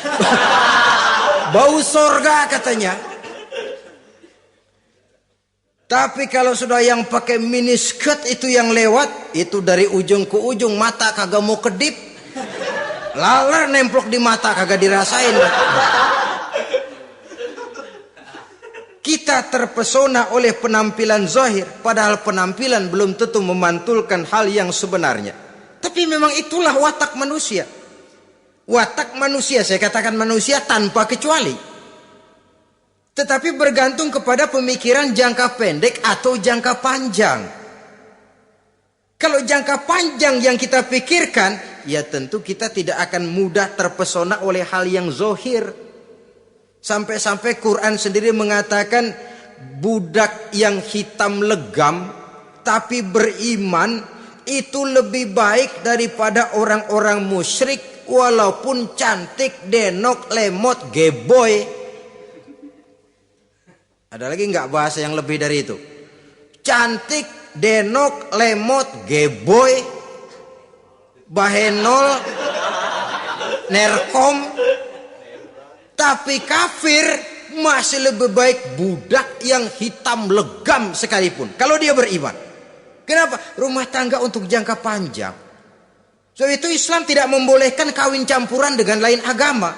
Bau sorga katanya. Tapi kalau sudah yang pakai miniskirt itu yang lewat, itu dari ujung ke ujung mata kagak mau kedip. Laler nemplok di mata kagak dirasain. Kita terpesona oleh penampilan zahir, padahal penampilan belum tentu memantulkan hal yang sebenarnya. Tapi memang itulah watak manusia. Watak manusia, saya katakan manusia tanpa kecuali. Tetapi bergantung kepada pemikiran jangka pendek atau jangka panjang. Kalau jangka panjang yang kita pikirkan, ya tentu kita tidak akan mudah terpesona oleh hal yang zahir. Sampai-sampai Quran sendiri mengatakan budak yang hitam legam tapi beriman itu lebih baik daripada orang-orang musyrik walaupun cantik, denok, lemot, geboy. Ada lagi nggak bahasa yang lebih dari itu? Cantik, denok, lemot, geboy, bahenol, nerkom. Tapi kafir masih lebih baik budak yang hitam legam sekalipun. Kalau dia beriman. Kenapa? Rumah tangga untuk jangka panjang. So itu Islam tidak membolehkan kawin campuran dengan lain agama.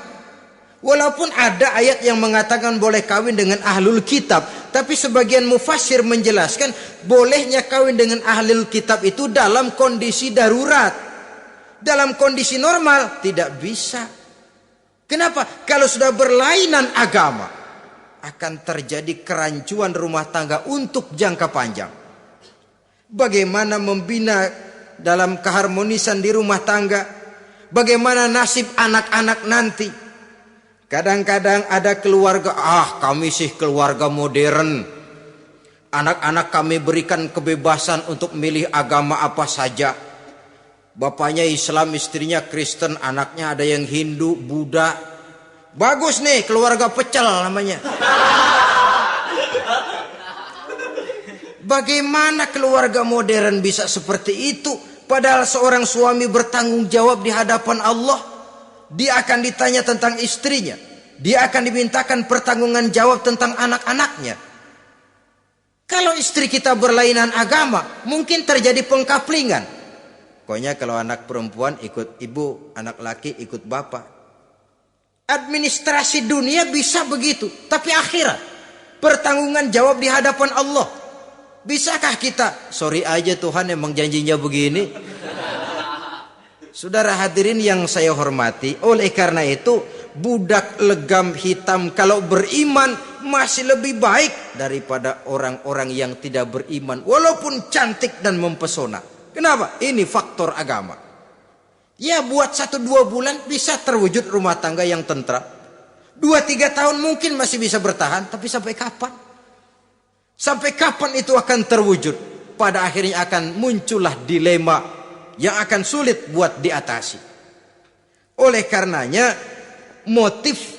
Walaupun ada ayat yang mengatakan boleh kawin dengan ahlul kitab, tapi sebagian mufassir menjelaskan bolehnya kawin dengan ahlul kitab itu dalam kondisi darurat. Dalam kondisi normal tidak bisa. Kenapa? Kalau sudah berlainan agama, akan terjadi kerancuan rumah tangga untuk jangka panjang. Bagaimana membina dalam keharmonisan di rumah tangga? Bagaimana nasib anak-anak nanti? Kadang-kadang ada keluarga, kami sih keluarga modern. Anak-anak kami berikan kebebasan untuk milih agama apa saja. Bapaknya Islam, istrinya Kristen, anaknya ada yang Hindu, Buddha. Bagus nih, keluarga pecel namanya. Bagaimana keluarga modern bisa seperti itu? Padahal seorang suami bertanggung jawab di hadapan Allah. Dia akan ditanya tentang istrinya. Dia akan dimintakan pertanggungan jawab tentang anak-anaknya. Kalau istri kita berlainan agama, mungkin terjadi pengkaplingan. Pokoknya kalau anak perempuan ikut ibu, anak laki ikut bapak. Administrasi dunia bisa begitu. Tapi akhirat, pertanggungan jawab di hadapan Allah. Bisakah kita, sorry aja Tuhan emang janjinya begini. Saudara hadirin yang saya hormati, oleh karena itu budak legam hitam kalau beriman masih lebih baik daripada orang-orang yang tidak beriman walaupun cantik dan mempesona. Kenapa? Ini faktor agama. Ya, buat 1-2 bulan bisa terwujud rumah tangga yang tentram. 2-3 tahun mungkin masih bisa bertahan, tapi sampai kapan? Sampai kapan itu akan terwujud? Pada akhirnya akan muncullah dilema yang akan sulit buat diatasi. Oleh karenanya motif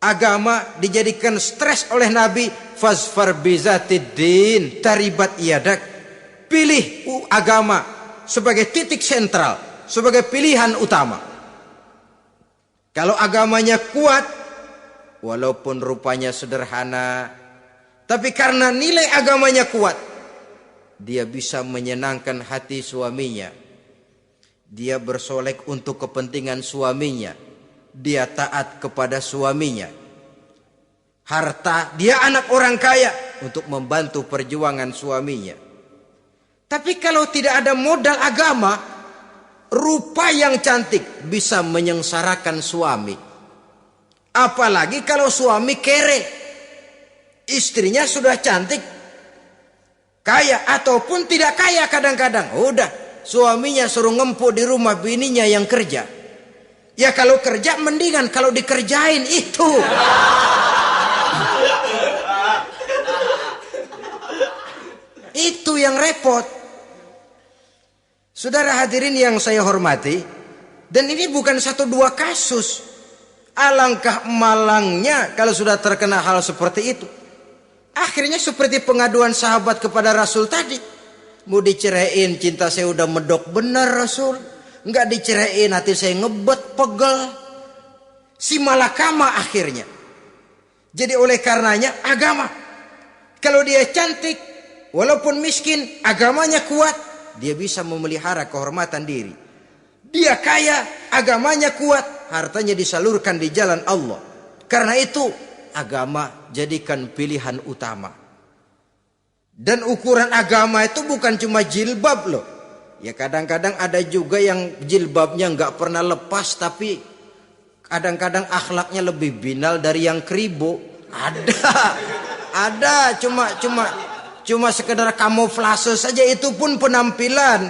agama dijadikan stres oleh Nabi. Fazfar bizatiddin taribat yadak. Pilih agama sebagai titik sentral, sebagai pilihan utama. Kalau agamanya kuat, walaupun rupanya sederhana, tapi karena nilai agamanya kuat, dia bisa menyenangkan hati suaminya. Dia bersolek untuk kepentingan suaminya. Dia taat kepada suaminya. Harta, dia anak orang kaya untuk membantu perjuangan suaminya. Tapi kalau tidak ada modal agama, rupa yang cantik bisa menyengsarakan suami. Apalagi kalau suami kere. Istrinya sudah cantik, kaya ataupun tidak kaya kadang-kadang. Udah, suaminya suruh ngempuk di rumah, bininya yang kerja. Ya kalau kerja mendingan kalau dikerjain itu. Itu yang repot. Saudara hadirin yang saya hormati, dan ini bukan 1-2 kasus. Alangkah malangnya kalau sudah terkena hal seperti itu. Akhirnya seperti pengaduan sahabat kepada Rasul tadi. Mau diceraiin, cinta saya udah medok benar Rasul. Enggak diceraiin, hati saya ngebet, pegel. Si malakama akhirnya. Jadi oleh karenanya agama. Kalau dia cantik, walaupun miskin, agamanya kuat, dia bisa memelihara kehormatan diri. Dia kaya, agamanya kuat, hartanya disalurkan di jalan Allah. Karena itu agama jadikan pilihan utama. Dan ukuran agama itu bukan cuma jilbab loh. Ya kadang-kadang ada juga yang jilbabnya nggak pernah lepas, tapi kadang-kadang akhlaknya lebih binal dari yang kribo. Ada cuma sekedar kamuflase saja, itu pun penampilan.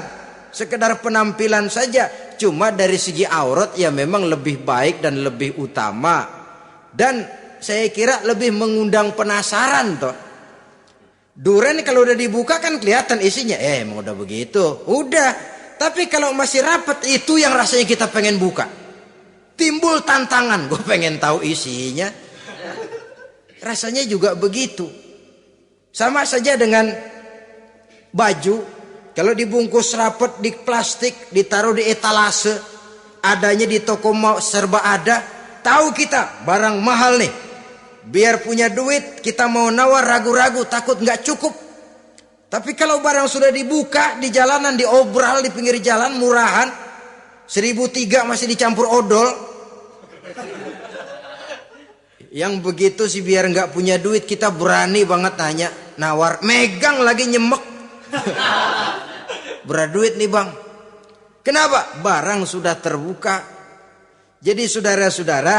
Sekedar penampilan saja. Cuma dari segi aurat ya memang lebih baik dan lebih utama. Dan saya kira lebih mengundang penasaran toh. Duren kalau udah dibuka kan kelihatan isinya. Emang udah begitu. Udah. Tapi kalau masih rapat, itu yang rasanya kita pengen buka. Timbul tantangan. Gue pengen tahu isinya. Rasanya juga begitu. Sama saja dengan baju. Kalau dibungkus rapat di plastik, ditaruh di etalase, adanya di toko serba ada. Tahu kita barang mahal nih. Biar punya duit, kita mau nawar ragu-ragu, takut nggak cukup. Tapi kalau barang sudah dibuka di jalanan, diobral di pinggir jalan, murahan, 1.003 masih dicampur odol. Yang begitu sih biar nggak punya duit, kita berani banget nanya, nawar, megang lagi nyemek. Berat duit nih bang. Kenapa? Barang sudah terbuka. Jadi saudara-saudara,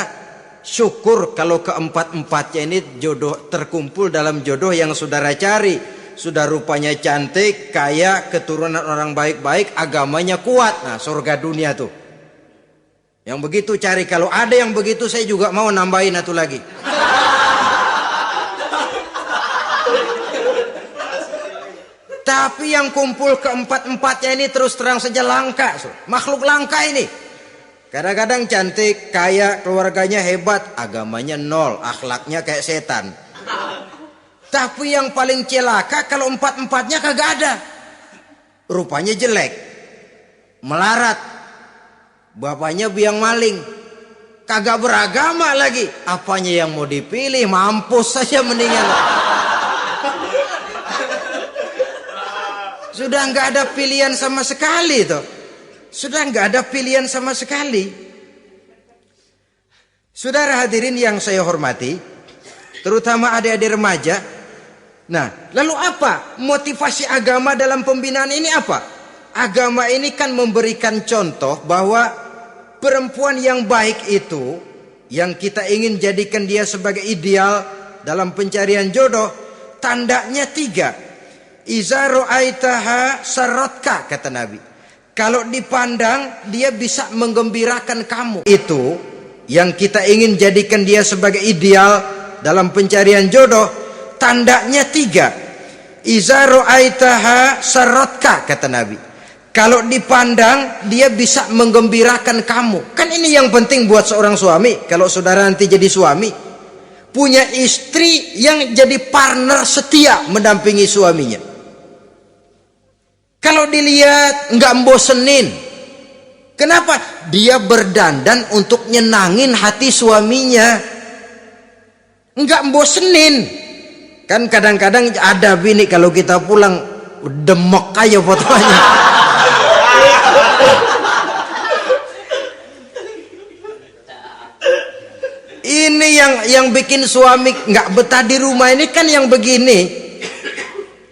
syukur kalau keempat-empatnya ini jodoh terkumpul dalam jodoh yang saudara cari. Sudah rupanya cantik, kaya, keturunan orang baik-baik, agamanya kuat. Nah, surga dunia tuh. Yang begitu cari. Kalau ada yang begitu, saya juga mau nambahin satu lagi. Tapi yang kumpul keempat-empatnya ini terus terang saja langka. Makhluk langka ini. Kadang-kadang cantik, kaya, keluarganya hebat, agamanya nol, akhlaknya kayak setan. Tapi yang paling celaka kalau empat-empatnya kagak ada. Rupanya jelek, melarat, bapaknya biang maling, kagak beragama lagi. Apanya yang mau dipilih? Mampus saja mendingan. Sudah nggak ada pilihan sama sekali tuh. Sudah nggak ada pilihan sama sekali. Saudara hadirin yang saya hormati, terutama adik-adik remaja. Nah, lalu apa motivasi agama dalam pembinaan ini apa? Agama ini kan memberikan contoh bahwa perempuan yang baik itu yang kita ingin jadikan dia sebagai ideal dalam pencarian jodoh, tandanya 3. Iza ra'aitaha sarratka, kata Nabi. Kalau dipandang dia bisa menggembirakan kamu. Itu yang kita ingin jadikan dia sebagai ideal dalam pencarian jodoh, tandanya 3. Iza ra'aitaha sarratka, kata Nabi. Kalau dipandang dia bisa menggembirakan kamu. Kan ini yang penting buat seorang suami. Kalau saudara nanti jadi suami, punya istri yang jadi partner setia mendampingi suaminya. Kalau dilihat nggak bosenin. Kenapa? Dia berdandan untuk nyenangin hati suaminya. Nggak bosenin. Kan kadang-kadang ada bini kalau kita pulang demek aja fotonya. Ini yang bikin suami nggak betah di rumah ini kan yang begini.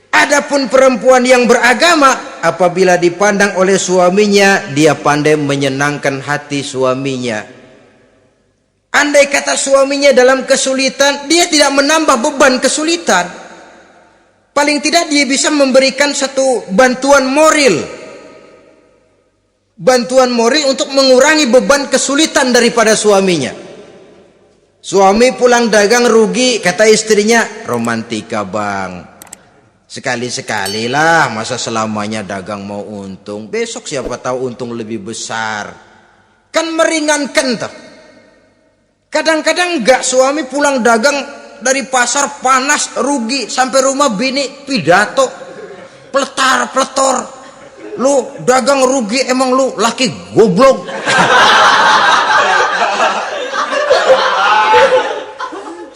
Adapun perempuan yang beragama, apabila dipandang oleh suaminya, dia pandai menyenangkan hati suaminya. Andai kata suaminya dalam kesulitan, dia tidak menambah beban kesulitan. Paling tidak dia bisa memberikan satu bantuan moral. Bantuan moral untuk mengurangi beban kesulitan daripada suaminya. Suami pulang dagang rugi, kata istrinya, romantika bang. Sekali-sekali lah, masa selamanya dagang mau untung. Besok siapa tahu untung lebih besar. Kan meringankan tuh. Kadang-kadang enggak, suami pulang dagang dari pasar panas rugi, sampai rumah bini pidato pletar-pletor. Lu dagang rugi, emang lu laki goblok.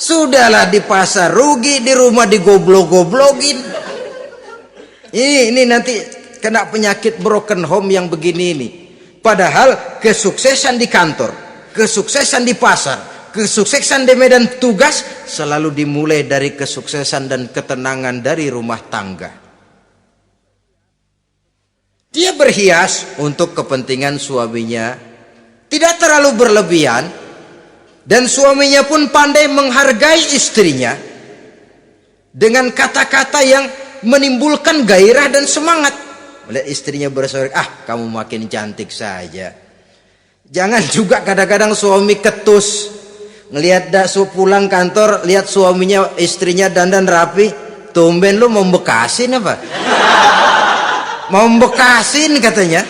Sudahlah di pasar rugi, di rumah digoblok-goblokin. Ini nanti kena penyakit broken home yang begini ini. Padahal kesuksesan di kantor, kesuksesan di pasar, kesuksesan di medan tugas selalu dimulai dari kesuksesan dan ketenangan dari rumah tangga. Dia berhias untuk kepentingan suaminya, tidak terlalu berlebihan, dan suaminya pun pandai menghargai istrinya dengan kata-kata yang menimbulkan gairah dan semangat. Melihat istrinya bersorak, kamu makin cantik saja. Jangan juga kadang-kadang suami ketus, ngelihat pulang kantor, lihat suaminya, istrinya dandan rapi, tumben lu mau bekasin apa? Mau bekasin katanya.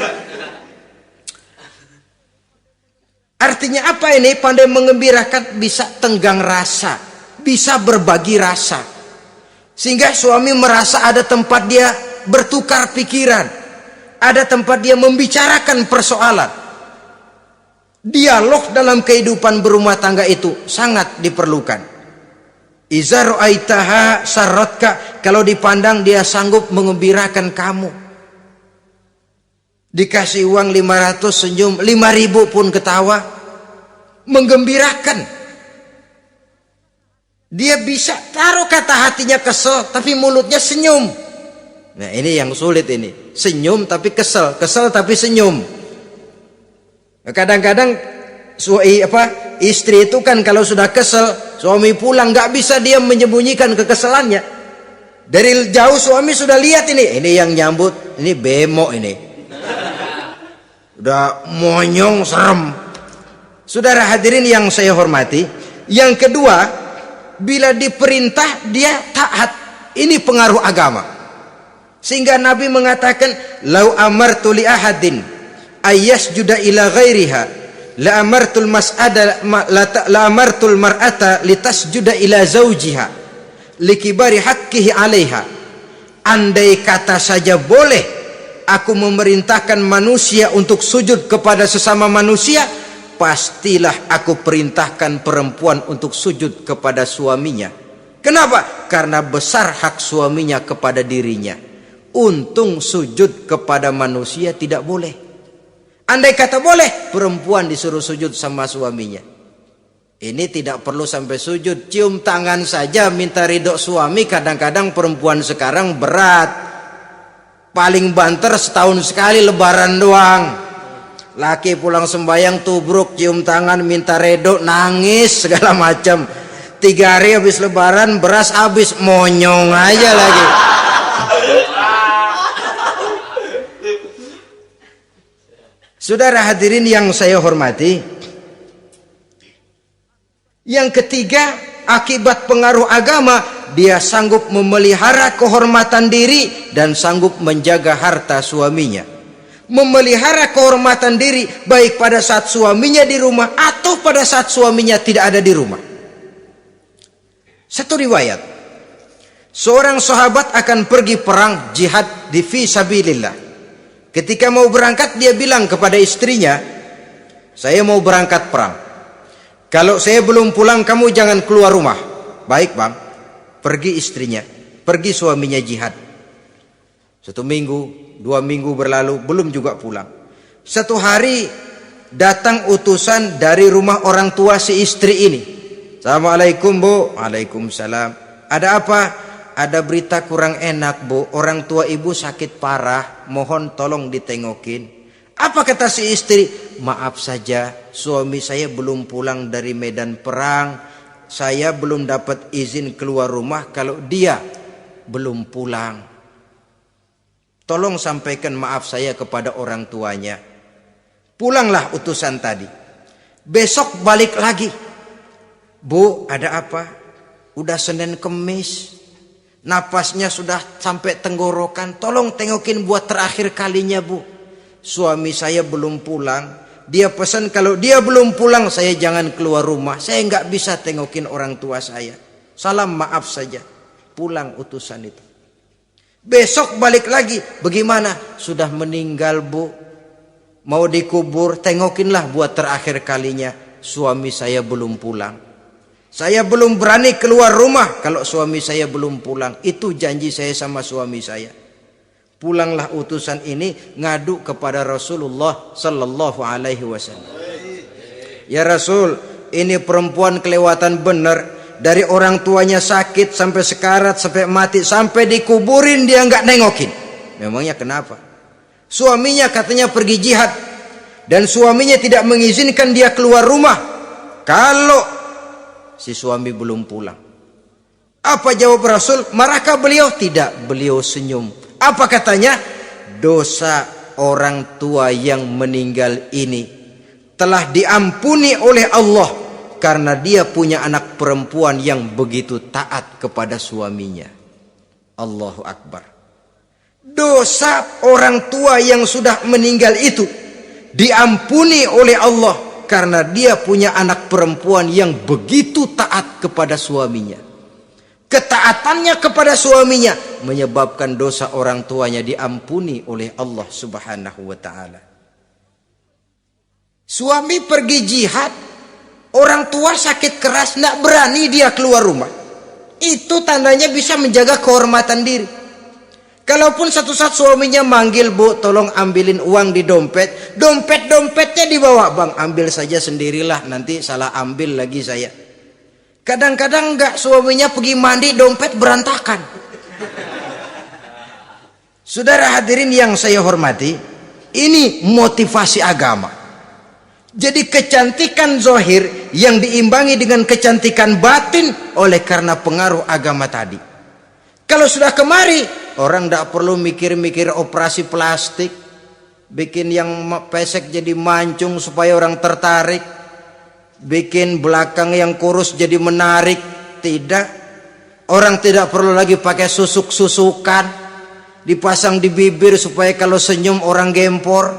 Artinya apa ini? Pandai mengembirakan, bisa tenggang rasa, bisa berbagi rasa. Sehingga suami merasa ada tempat dia bertukar pikiran, ada tempat dia membicarakan persoalan. Dialog dalam kehidupan berumah tangga itu sangat diperlukan. Iza ra'aitaha sarratka, kalau dipandang dia sanggup mengembirakan kamu. Dikasih uang 500 senyum, 5.000 pun ketawa, menggembirakan. Dia bisa taruh kata hatinya kesel, tapi mulutnya senyum. Nah ini yang sulit ini, senyum tapi kesel, kesel tapi senyum. Kadang-kadang istri itu kan kalau sudah kesel, suami pulang nggak bisa dia menyembunyikan kekesalannya. Dari jauh suami sudah lihat ini yang nyambut, ini bemo ini. Udah monyong serem. Saudara hadirin yang saya hormati, yang kedua, bila diperintah dia taat. Ini pengaruh agama. Sehingga Nabi mengatakan, "Lau amartu li ahadin ayyasjuda ila ghairiha, la amartul mar'ata litasjuda ila zawjiha likibari haqqihi 'alaiha." Andai kata saja boleh aku memerintahkan manusia untuk sujud kepada sesama manusia, pastilah aku perintahkan perempuan untuk sujud kepada suaminya. Kenapa? Karena besar hak suaminya kepada dirinya. Untung sujud kepada manusia tidak boleh. Andai kata boleh, perempuan disuruh sujud sama suaminya. Ini tidak perlu sampai sujud, cium tangan saja minta ridho suami. Kadang-kadang perempuan sekarang berat. Paling banter setahun sekali lebaran doang. Laki pulang sembayang tubruk, cium tangan, minta redo, nangis segala macam. 3 hari habis lebaran beras habis, monyong aja lagi. Saudara hadirin yang saya hormati, yang ketiga, akibat pengaruh agama, dia sanggup memelihara kehormatan diri dan sanggup menjaga harta suaminya. Memelihara kehormatan diri baik pada saat suaminya di rumah atau pada saat suaminya tidak ada di rumah. Satu riwayat, seorang sahabat akan pergi perang jihad di fi sabilillah. Ketika mau berangkat dia bilang kepada istrinya, saya mau berangkat perang. Kalau saya belum pulang kamu jangan keluar rumah. Baik bang. Pergi istrinya, pergi suaminya jihad. 1 minggu, 2 minggu berlalu, belum juga pulang. 1 hari datang utusan dari rumah orang tua si istri ini. Assalamualaikum bu. Waalaikumsalam. Ada apa? Ada berita kurang enak bu, orang tua ibu sakit parah, mohon tolong ditengokin. Apa kata si istri? Maaf saja, suami saya belum pulang dari medan perang. Saya belum dapat izin keluar rumah kalau dia belum pulang. Tolong sampaikan maaf saya kepada orang tuanya. Pulanglah utusan tadi. Besok balik lagi. Bu, ada apa? Udah Senin Kemis. Napasnya sudah sampai tenggorokan. Tolong tengokin buat terakhir kalinya bu. Suami saya belum pulang. Dia pesan kalau dia belum pulang saya jangan keluar rumah. Saya nggak bisa tengokin orang tua saya. Salam maaf saja. Pulang utusan itu. Besok balik lagi. Bagaimana? Sudah meninggal bu. Mau dikubur. Tengokinlah buat terakhir kalinya. Suami saya belum pulang. Saya belum berani keluar rumah kalau suami saya belum pulang. Itu janji saya sama suami saya. Pulanglah utusan ini ngadu kepada Rasulullah sallallahu alaihi wasallam. Ya Rasul, ini perempuan kelewatan benar. Dari orang tuanya sakit sampai sekarat, sampai mati, sampai dikuburin dia nggak nengokin. Memangnya kenapa? Suaminya katanya pergi jihad dan suaminya tidak mengizinkan dia keluar rumah kalau si suami belum pulang. Apa jawab Rasul? Marahkah beliau? Tidak, beliau senyum. Apa katanya? Dosa orang tua yang meninggal ini telah diampuni oleh Allah karena dia punya anak perempuan yang begitu taat kepada suaminya. Allahu Akbar. Dosa orang tua yang sudah meninggal itu diampuni oleh Allah karena dia punya anak perempuan yang begitu taat kepada suaminya. Ketaatannya kepada suaminya menyebabkan dosa orang tuanya diampuni oleh Allah Subhanahu wa taala. Suami pergi jihad, orang tua sakit keras, tidak berani dia keluar rumah. Itu tandanya bisa menjaga kehormatan diri. Kalaupun satu saat suaminya manggil, bu tolong ambilin uang di dompet. Dompetnya dibawa, bang ambil saja sendirilah, nanti salah ambil lagi saya. Kadang-kadang enggak, suaminya pergi mandi dompet berantakan. Saudara hadirin yang saya hormati, ini motivasi agama. Jadi kecantikan zahir yang diimbangi dengan kecantikan batin oleh karena pengaruh agama tadi. Kalau sudah kemari, orang tidak perlu mikir-mikir operasi plastik, bikin yang pesek jadi mancung supaya orang tertarik, bikin belakang yang kurus jadi menarik. Tidak, orang tidak perlu lagi pakai susuk-susukan, dipasang di bibir supaya kalau senyum orang gempor,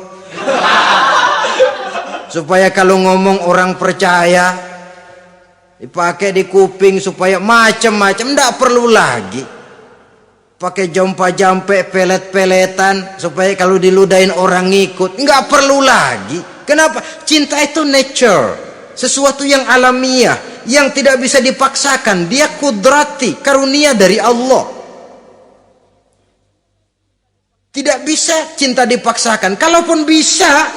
supaya kalau ngomong orang percaya, dipakai di kuping supaya macam-macam. Tidak perlu lagi pakai jompa-jampe, pelet-peletan supaya kalau diludahin orang ngikut. Nggak perlu lagi. Kenapa? Cinta itu nature, sesuatu yang alamiah, yang tidak bisa dipaksakan. Dia kudrati, karunia dari Allah. Tidak bisa cinta dipaksakan. Kalaupun bisa,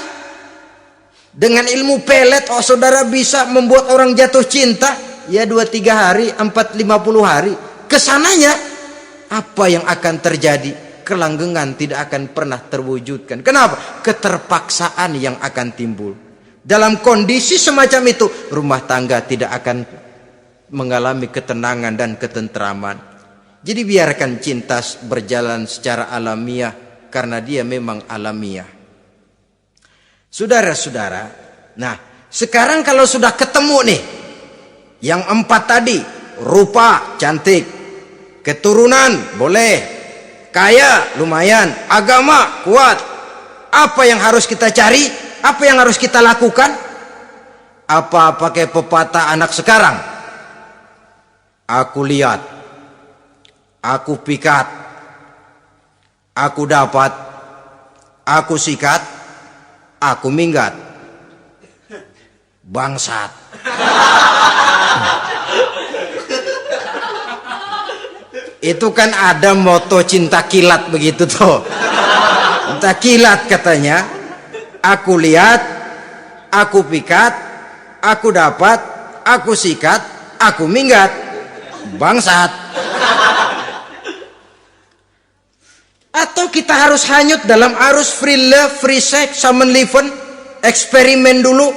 dengan ilmu pelet, oh saudara bisa membuat orang jatuh cinta, ya 2-3 hari, 4-50 hari. Kesananya apa yang akan terjadi? kelanggengan tidak akan pernah terwujudkan. Kenapa? Keterpaksaan yang akan timbul. Dalam kondisi semacam itu, rumah tangga tidak akan mengalami ketenangan dan ketentraman. Jadi biarkan cinta berjalan secara alamiah, karena dia memang alamiah. Saudara-saudara, nah sekarang kalau sudah ketemu nih, yang 4 tadi, rupa cantik, keturunan boleh, kaya lumayan, agama kuat. Apa yang harus kita cari? Apa yang harus kita lakukan? Apa pakai pepatah anak sekarang? Aku lihat, aku pikat, aku dapat, aku sikat, aku minggat. Bangsat. Itu kan ada moto cinta kilat begitu tuh. Cinta kilat katanya. Aku lihat, aku pikat, aku dapat, aku sikat, aku minggat. Bangsat. Atau kita harus hanyut dalam arus free love, free sex, summon liven, eksperimen dulu?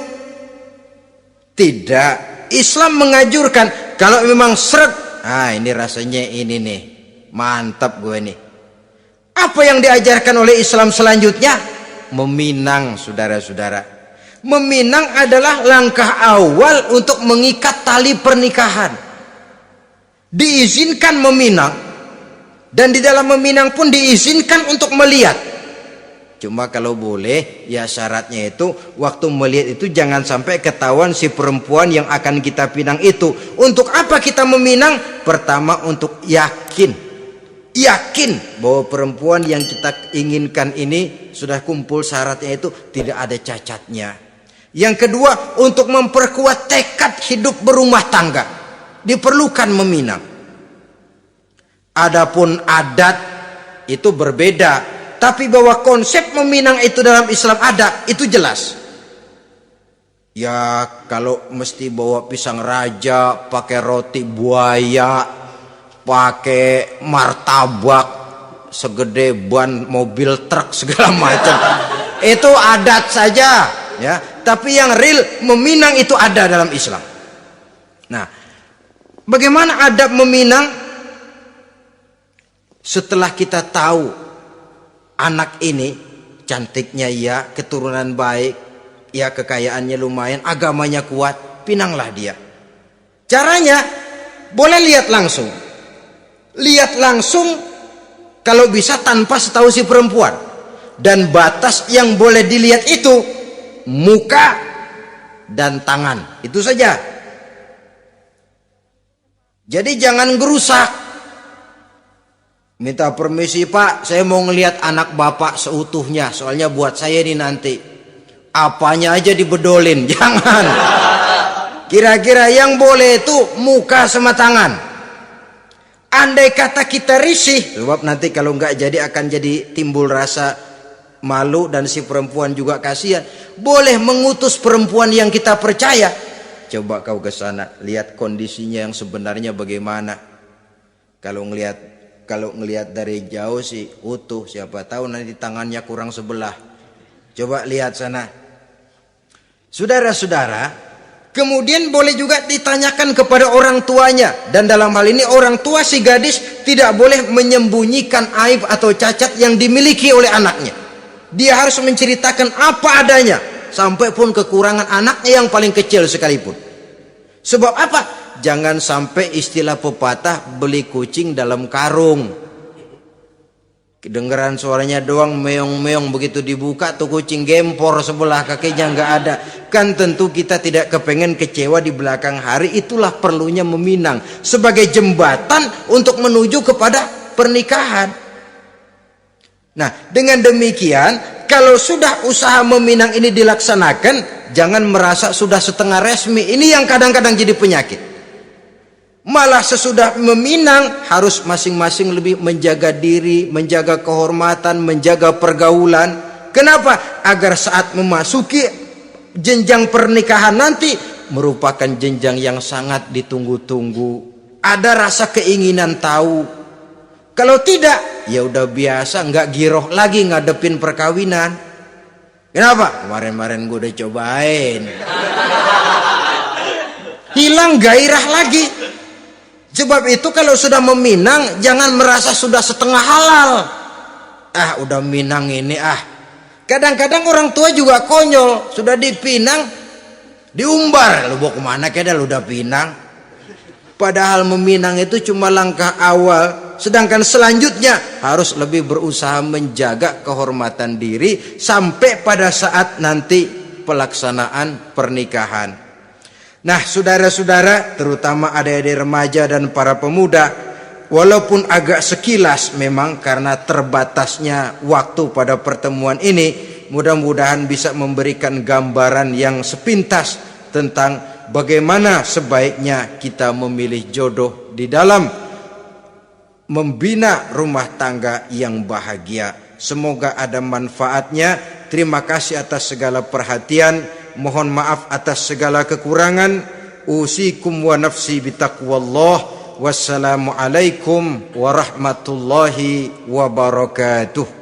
Tidak. Islam menganjurkan kalau memang seret, ini rasanya ini nih, mantap gue nih. Apa yang diajarkan oleh Islam selanjutnya? Meminang, saudara-saudara. Meminang adalah langkah awal untuk mengikat tali pernikahan. Diizinkan meminang, dan di dalam meminang pun diizinkan untuk melihat. Cuma kalau boleh, ya syaratnya itu waktu melihat itu jangan sampai ketahuan si perempuan yang akan kita pinang itu. Untuk apa kita meminang? Pertama, untuk yakin bahwa perempuan yang kita inginkan ini sudah kumpul syaratnya, itu tidak ada cacatnya. Yang kedua, untuk memperkuat tekad hidup berumah tangga diperlukan meminang. Adapun adat itu berbeda, tapi bahwa konsep meminang itu dalam Islam ada, itu jelas. Ya kalau mesti bawa pisang raja, pakai roti buaya, pakai martabak segede ban mobil truk segala macam, itu adat saja ya. Tapi yang real meminang itu ada dalam Islam. Nah, bagaimana adab meminang? Setelah kita tahu anak ini cantiknya ya, keturunan baik ya, kekayaannya lumayan, agamanya kuat, pinanglah dia. Caranya boleh lihat langsung kalau bisa tanpa setahu si perempuan. Dan batas yang boleh dilihat itu muka dan tangan, itu saja. Jadi jangan gerusak. Minta permisi Pak, saya mau ngelihat anak bapak seutuhnya, soalnya buat saya ini nanti. Apanya aja dibedolin, jangan. Kira-kira yang boleh itu muka sama tangan. Andai kata kita risih, sebab nanti kalau nggak jadi akan jadi timbul rasa malu dan si perempuan juga kasihan. Boleh mengutus perempuan yang kita percaya. Coba kau ke sana, lihat kondisinya yang sebenarnya bagaimana. Kalau ngelihat dari jauh sih utuh, siapa tahu nanti tangannya kurang sebelah. Coba lihat sana. Saudara-saudara, kemudian boleh juga ditanyakan kepada orang tuanya. Dan dalam hal ini orang tua si gadis tidak boleh menyembunyikan aib atau cacat yang dimiliki oleh anaknya. Dia harus menceritakan apa adanya, sampai pun kekurangan anaknya yang paling kecil sekalipun. Sebab apa? Jangan sampai istilah pepatah beli kucing dalam karung. Kedengeran suaranya doang meong-meong, begitu dibuka tuh kucing gempor sebelah kakinya nggak ada. Kan tentu kita tidak kepengen kecewa di belakang hari. Itulah perlunya meminang sebagai jembatan untuk menuju kepada pernikahan. Nah, dengan demikian kalau sudah usaha meminang ini dilaksanakan, jangan merasa sudah setengah resmi. Ini yang kadang-kadang jadi penyakit. Malah sesudah meminang harus masing-masing lebih menjaga diri, menjaga kehormatan, menjaga pergaulan. Kenapa? Agar saat memasuki jenjang pernikahan nanti merupakan jenjang yang sangat ditunggu-tunggu. Ada rasa keinginan tahu. Kalau tidak, ya udah biasa, nggak giroh lagi ngadepin perkawinan. Kenapa? Kemarin-kemarin gue udah cobain. Hilang gairah lagi. Sebab itu kalau sudah meminang, jangan merasa sudah setengah halal. Udah minang ini Kadang-kadang orang tua juga konyol. Sudah dipinang, diumbar. Lu bawa kemana keda lu udah pinang? Padahal meminang itu cuma langkah awal. Sedangkan selanjutnya harus lebih berusaha menjaga kehormatan diri sampai pada saat nanti pelaksanaan pernikahan. Nah, saudara-saudara, terutama adik-adik remaja dan para pemuda, walaupun agak sekilas memang karena terbatasnya waktu pada pertemuan ini, mudah-mudahan bisa memberikan gambaran yang sepintas tentang bagaimana sebaiknya kita memilih jodoh di dalam membina rumah tangga yang bahagia. Semoga ada manfaatnya. Terima kasih atas segala perhatian. Mohon maaf atas segala kekurangan. Usikum wa nafsi bitaqwallah. Wassalamualaikum warahmatullahi wabarakatuh.